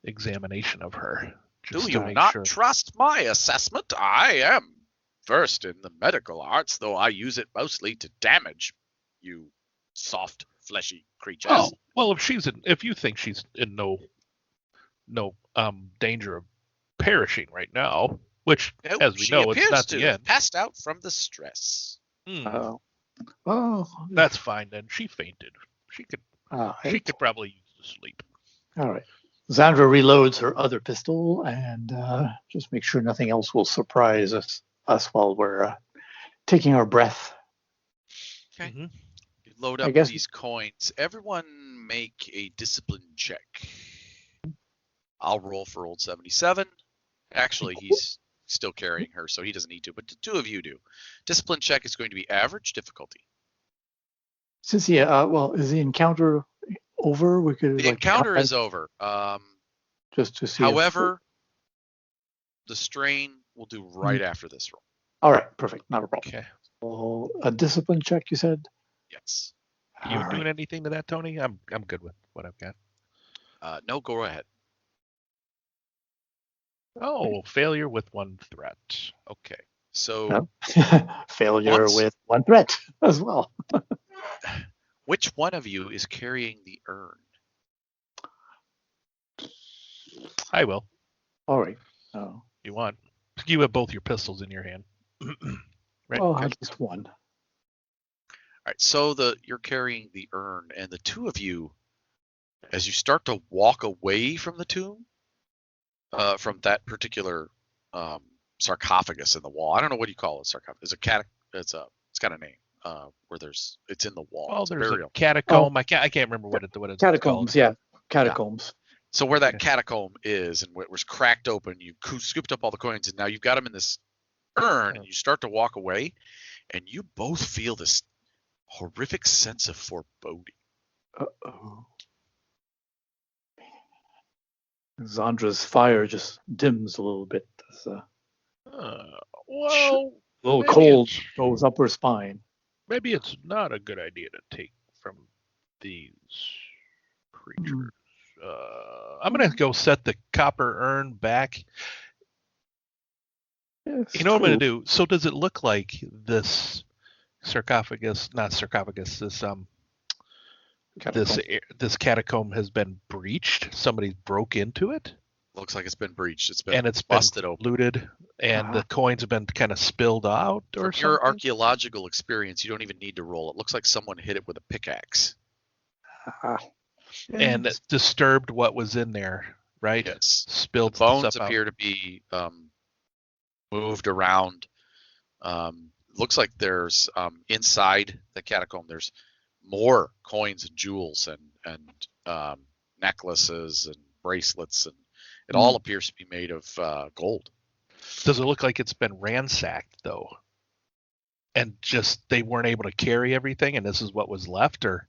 examination of her. Do you not trust my assessment? I am versed in the medical arts, though I use it mostly to damage you soft, fleshy creatures. Oh, well, if you think she's in no danger of perishing right now, which, as we know, it's not the end. Passed out from the stress. Oh, that's fine then. She fainted. She could probably use the sleep. All right. Zszree reloads her other pistol and just make sure nothing else will surprise us while we're taking our breath. Okay. Mm-hmm. You load up these coins. Everyone make a discipline check. I'll roll for old 77. Actually, he's still carrying her, so he doesn't need to, but the two of you do. Discipline check is going to be average difficulty. Since is the encounter over? We could The encounter is over. Just to see. However, the strain will do right after this roll. All right, perfect. Not a problem. Okay. So a discipline check, you said? Yes. You doing anything to that, Tony? I'm good with what I've got. No, go ahead. Oh, failure with one threat. Okay. So failure with one threat as well. Which one of you is carrying the urn? I will. All right. Oh. You want? You have both your pistols in your hand. Right? Oh, at least one. All right. So you're carrying the urn, and the two of you, as you start to walk away from the tomb, from that particular sarcophagus in the wall. I don't know what you call it. Sarcophagus. It's got a name. Where it's in the wall. Oh, it's there's burial. a catacomb. I can't remember what it's catacombs. called. Yeah, catacombs. So where that catacomb is, and where it was cracked open, you scooped up all the coins, and now you've got them in this urn, and you start to walk away, and you both feel this horrific sense of foreboding. Uh-oh. Zandra's fire just dims a little bit. Well, a little cold goes up her spine. Maybe it's not a good idea to take from these creatures. I'm going to go set the copper urn back. Yes, you know what I'm going to do? So does it look like this sarcophagus, not sarcophagus, this catacomb has been breached? Somebody broke into it? Looks like it's been breached. It's been busted open. Looted, and the coins have been kind of spilled out or something? Your archaeological experience, you don't even need to roll. It looks like someone hit it with a pickaxe. And it disturbed what was in there, right? Yes. Spilled the bones stuff appear out. to be moved around. Looks like there's inside the catacomb, there's more coins and jewels and necklaces and bracelets, and it all appears to be made of gold. Does it look like it's been ransacked though? And just they weren't able to carry everything, and this is what was left, or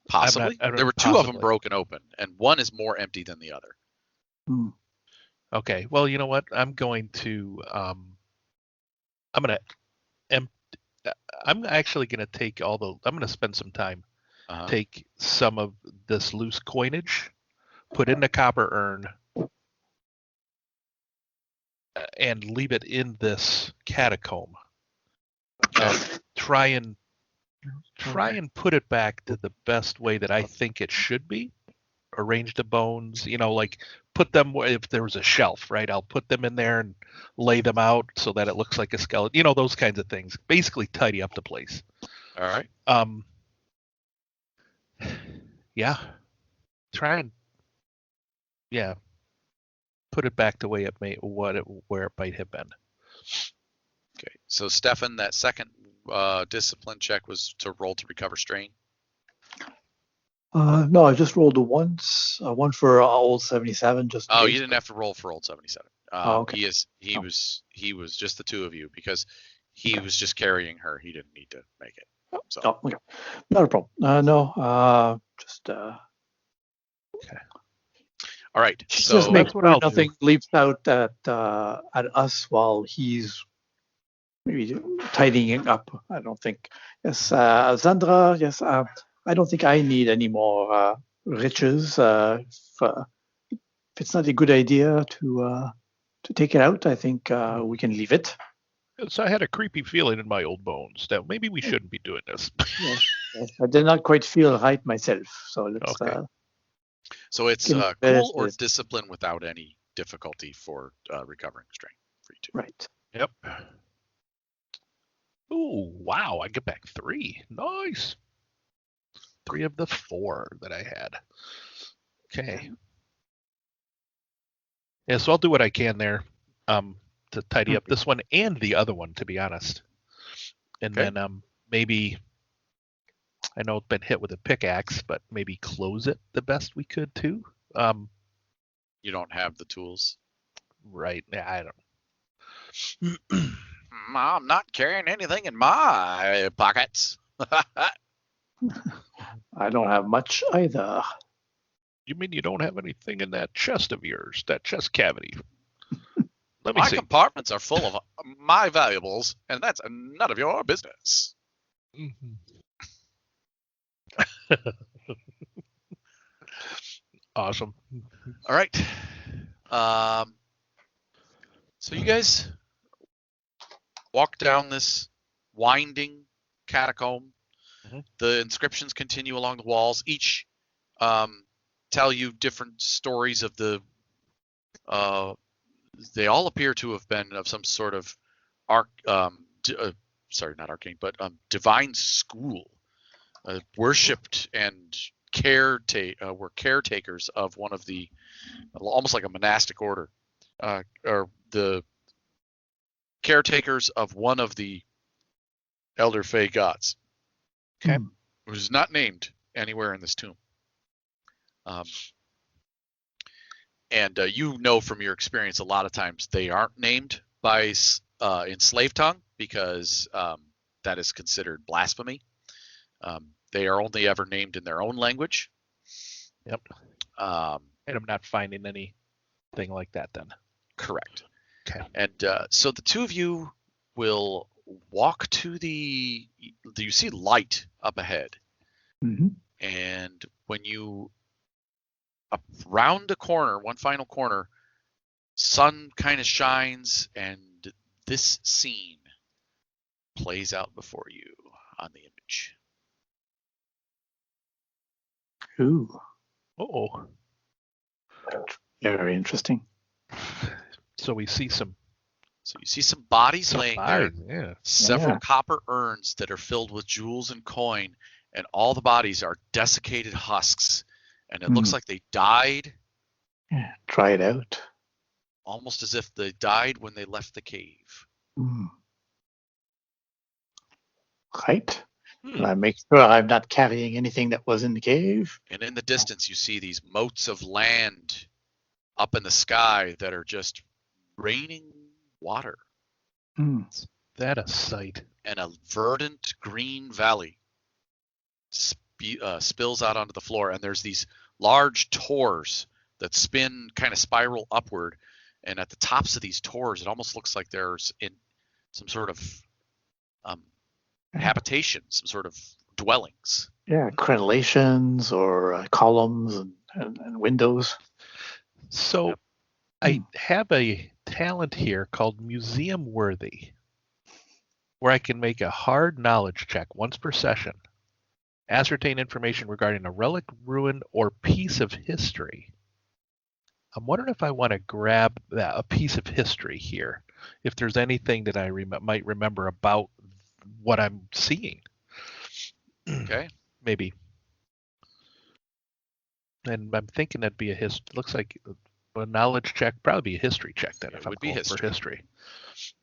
possibly? There were two of them broken open, and one is more empty than the other. Okay. Well, you know what? I'm actually going to take I'm going to spend some time, take some of this loose coinage, put in the copper urn, and leave it in this catacomb. Try and put it back to the best way that I think it should be. Arrange the bones, like put them if there was a shelf, right? I'll put them in there and lay them out so that it looks like a skeleton, those kinds of things. Basically tidy up the place. All right. Yeah. Try and put it back the way where it might have been. Okay. So Stefan, that second discipline check was to roll to recover strain. No, I just rolled one for old 77. You didn't have to roll for old 77. Okay. He was just the two of you because he was just carrying her. He didn't need to make it. So. Oh, okay. Not a problem. Okay. All right. So just make sure nothing leaps out at us while he's maybe tidying up. I don't think. Yes, Zandra. Yes. I don't think I need any more riches. If it's not a good idea to take it out, I think we can leave it. So I had a creepy feeling in my old bones that maybe we shouldn't be doing this. Yes, I did not quite feel right myself. So let's. Okay. So it's cool or discipline without any difficulty for recovering strain for you two. Right. Yep. Ooh, wow! I get back 3. Nice. 3 of the 4 that I had. Okay. Yeah, so I'll do what I can there to tidy up this one and the other one, to be honest. And then maybe, I know it's been hit with a pickaxe, but maybe close it the best we could too. You don't have the tools. Right. Yeah, I don't. I'm not carrying anything in my pockets. I don't have much either. You mean you don't have anything in that chest of yours, that chest cavity? Let me My see. compartments are full of my valuables, and that's none of your business. Mhm. Awesome. All right. So you guys walk down this winding catacomb. Mhm. The inscriptions continue along the walls. Each tell you different stories of the. They all appear to have been of some sort of sorry, not arcane, but divine school, worshipped and were caretakers of one of the, almost like a monastic order, or the caretakers of one of the elder Fey gods. Okay. Which is not named anywhere in this tomb. And you know from your experience, a lot of times they aren't named by in slave tongue because that is considered blasphemy. They are only ever named in their own language. Yep. And I'm not finding anything like that then. Correct. Okay. And so the two of you will walk to you see light up ahead. Mm-hmm. And when you round a corner, one final corner, sun kind of shines, and this scene plays out before you on the image. Ooh, Oh. very interesting. So we see some So you see some bodies laying there, Yeah. several Yeah. copper urns that are filled with jewels and coin, and all the bodies are desiccated husks, and it looks like they died Yeah, try it out. almost as if they died when they left the cave. Right. And I make sure I'm not carrying anything that was in the cave. And in the distance, you see these motes of land up in the sky that are just raining water, That a sight. and a verdant green valley spills out onto the floor, and there's these large tors that spin kind of spiral upward, and at the tops of these tors, it almost looks like there's in some sort of habitation, some sort of dwellings. Yeah, crenellations or columns and windows. So I have a talent here called Museum Worthy, where I can make a hard knowledge check once per session. Ascertain information regarding a relic, ruin, or piece of history. I'm wondering if I want to grab a piece of history here, if there's anything that I might remember about what I'm seeing. Okay. Maybe. And I'm thinking that'd be looks like a knowledge check, probably be a history check then. Yeah, if it I'm would be going for history.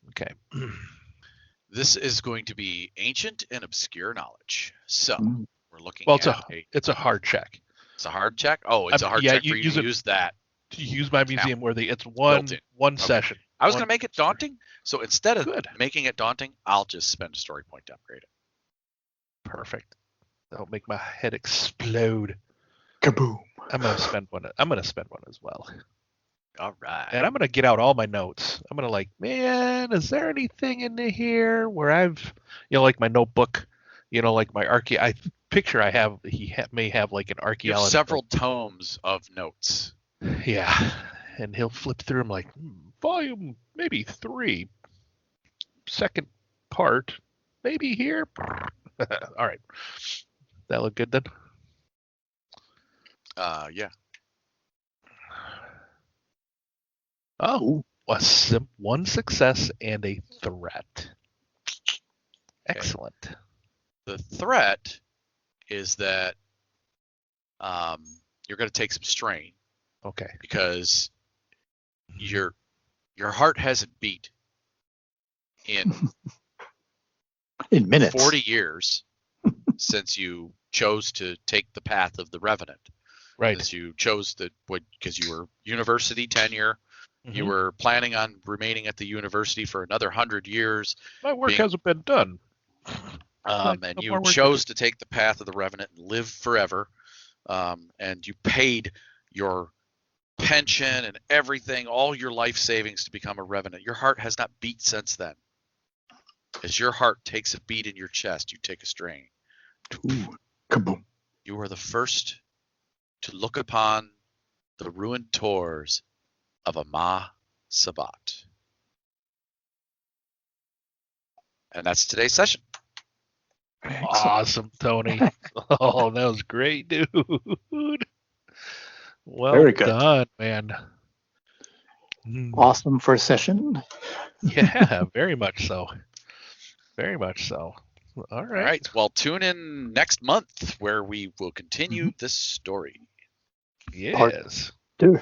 Okay. This is going to be ancient and obscure knowledge. So we're looking Well, at it's a hard check. It's a hard check? Oh, it's a hard check for you to use that. To use my Museum Worthy, it's Built in. one session. I was going to make it daunting, so instead of Good. making it daunting, I'll just spend a story point to upgrade it. Perfect. That'll make my head explode. Kaboom. I'm gonna spend one. I'm gonna spend one as well. All right. And I'm gonna get out all my notes. I'm gonna man, is there anything in here where I've, like my notebook, like my I picture I have. He may have like an You archaeology. have several tomes of notes. Yeah, and he'll flip through them like volume maybe 3, second part maybe here. All right, that look good then. Yeah. Oh, one success and a threat. Excellent. The threat is that you're going to take some strain. Okay. Because your heart hasn't beat in minutes. 40 years since you chose to take the path of the Revenant. Right. As you chose because you were university tenure. You Mhm. were planning on remaining at the university for another 100 years. My work hasn't been done. And No you more work to chose to take the path of the Revenant and live forever. And you paid your pension and everything, all your life savings to become a Revenant. Your heart has not beat since then. As your heart takes a beat in your chest, you take a strain. Ooh, kaboom. You are the first to look upon the ruined tors of Ama Sabat. And that's today's session. Excellent. Awesome, Tony. Oh, that was great, dude. Well Very good. done, man. Awesome first session. Yeah, very much so. Very much so. All right. All right. Well, tune in next month where we will continue this story. Yes. Dude.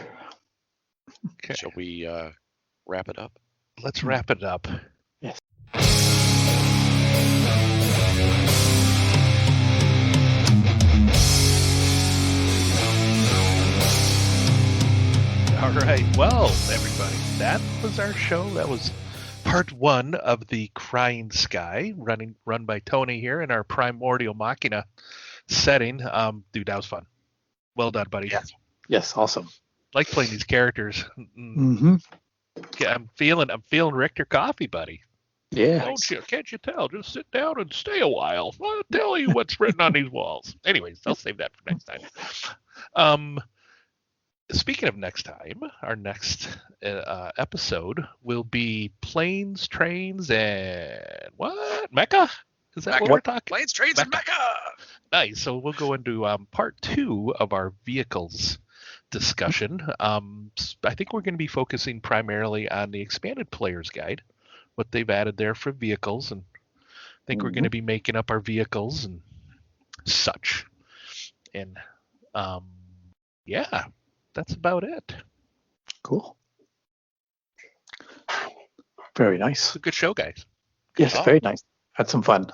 Okay. Shall we wrap it up? Let's wrap it up. Yes. All right. Well, everybody, that was our show. That was part 1 of the Crying Sky, run by Tony here in our Primordial Machina setting. Dude, that was fun. Well done, buddy. Yes, awesome. Like playing these characters. Mm-hmm. Yeah, I'm feeling Richter coffee, buddy. Yeah. Can't you tell? Just sit down and stay a while. I'll tell you what's written on these walls. Anyways, I'll save that for next time. Speaking of next time, our next episode will be planes, trains, and what? Mecha? Is that what we're talking? Planes, trains, and Mecha! Nice. So we'll go into part 2 of our vehicles discussion. I think we're going to be focusing primarily on the expanded player's guide, what they've added there for vehicles, and I think we're going to be making up our vehicles and such. And yeah, that's about it. Cool. Very nice. It's a good show, guys. Yes, very nice. Had some fun.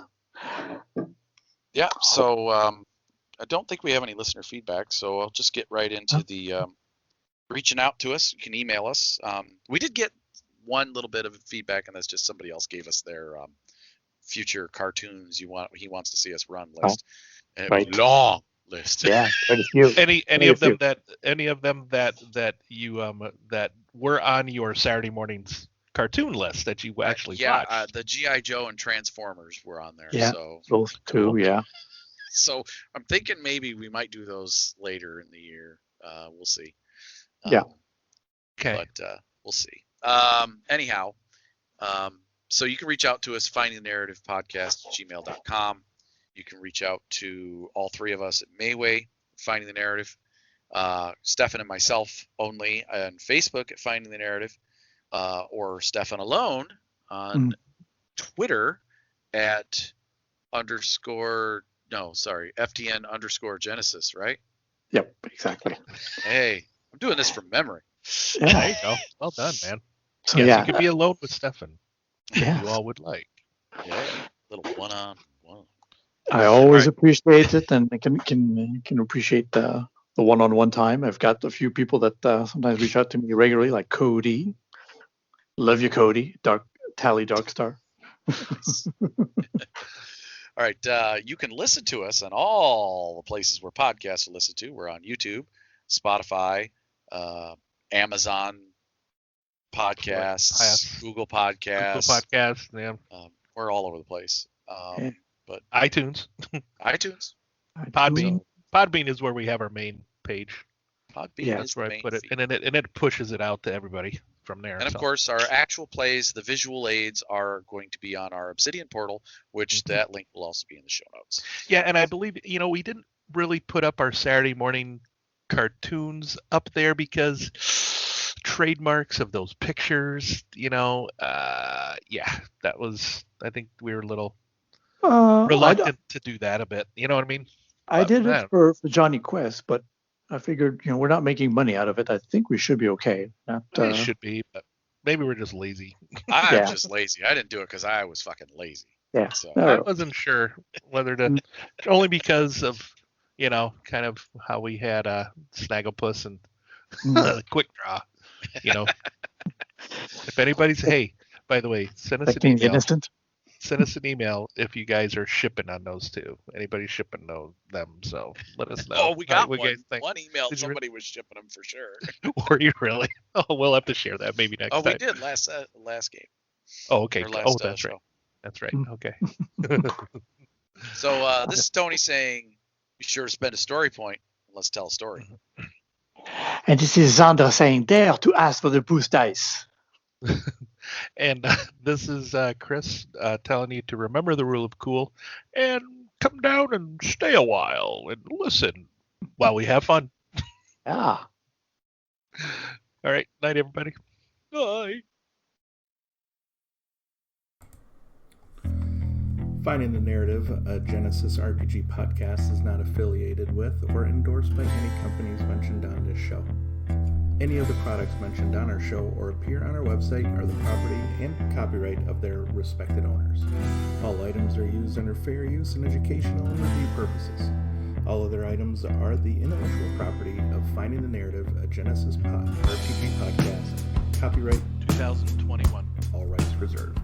Yeah, so I don't think we have any listener feedback, so I'll just get right into the reaching out to us. You can email us. We did get one little bit of feedback, and that's just somebody else gave us their future cartoons he wants to see us run list. And it was a long list. Yeah, quite a few. Any of them that you that were on your Saturday morning's cartoon list that you actually watched. The G.I. Joe and Transformers were on there. Yeah, so those two, yeah. So I'm thinking maybe we might do those later in the year. We'll see. Yeah. Okay. But we'll see. Anyhow, so you can reach out to us, findingthenarrativepodcast@gmail.com. You can reach out to all three of us at Mayway, Finding the Narrative, Stefan and myself only on Facebook at Finding the Narrative, or Stefan alone on Twitter at FTN_Genesys, right? Yep, exactly. Hey, I'm doing this from memory. Yeah. There you go. Well done, man. So, yes, yeah. you could be alone with Stefan. Yeah. You all would like. Yeah, little one-on-one. I always appreciate it, and I can appreciate the one-on-one time. I've got a few people that sometimes reach out to me regularly, like Cody. Love you, Cody. Darkstar. All right, you can listen to us on all the places where podcasts are listened to. We're on YouTube, Spotify, Amazon Podcasts, Google Podcasts. Yeah. We're all over the place. But iTunes. iTunes. Podbean is where we have our main page. Podbean That's where I put it, and then it pushes it out to everybody from there. And of course, our actual plays, the visual aids, are going to be on our Obsidian portal, which that link will also be in the show notes. Yeah, and I believe we didn't really put up our Saturday morning cartoons up there because trademarks of those pictures. That was. I think we were a little reluctant to do that a bit. You know what I mean? I did it for Johnny Quest, but I figured, we're not making money out of it. I think we should be okay. We should be, but maybe we're just lazy. I'm just lazy. I didn't do it because I was fucking lazy. Yeah. So I wasn't sure whether to, only because of, kind of how we had Snagglepuss and Quick Draw. If anybody's, hey, by the way, send us an email. Send us an email if you guys are shipping on those two. Anybody's shipping them, so let us know. Oh, we got what one. You guys think. One email, somebody was shipping them for sure. Were you really? Oh, we'll have to share that maybe next time. Oh, we did last game. Oh, okay. Last, that's show. right. That's right. Okay. So this is Tony saying, be sure to spend a story point. Let's tell a story. And this is Xander saying, dare to ask for the boost dice. And this is Chris telling you to remember the rule of cool and come down and stay a while and listen while we have fun. Yeah. All right. Night, everybody. Bye. Finding the Narrative, a Genesys RPG podcast, is not affiliated with or endorsed by any companies mentioned on this show. Any of the products mentioned on our show or appear on our website are the property and copyright of their respected owners. All items are used under fair use and educational and review purposes. All other items are the intellectual property of Finding the Narrative, a Genesys RPG podcast. Copyright 2021. All rights reserved.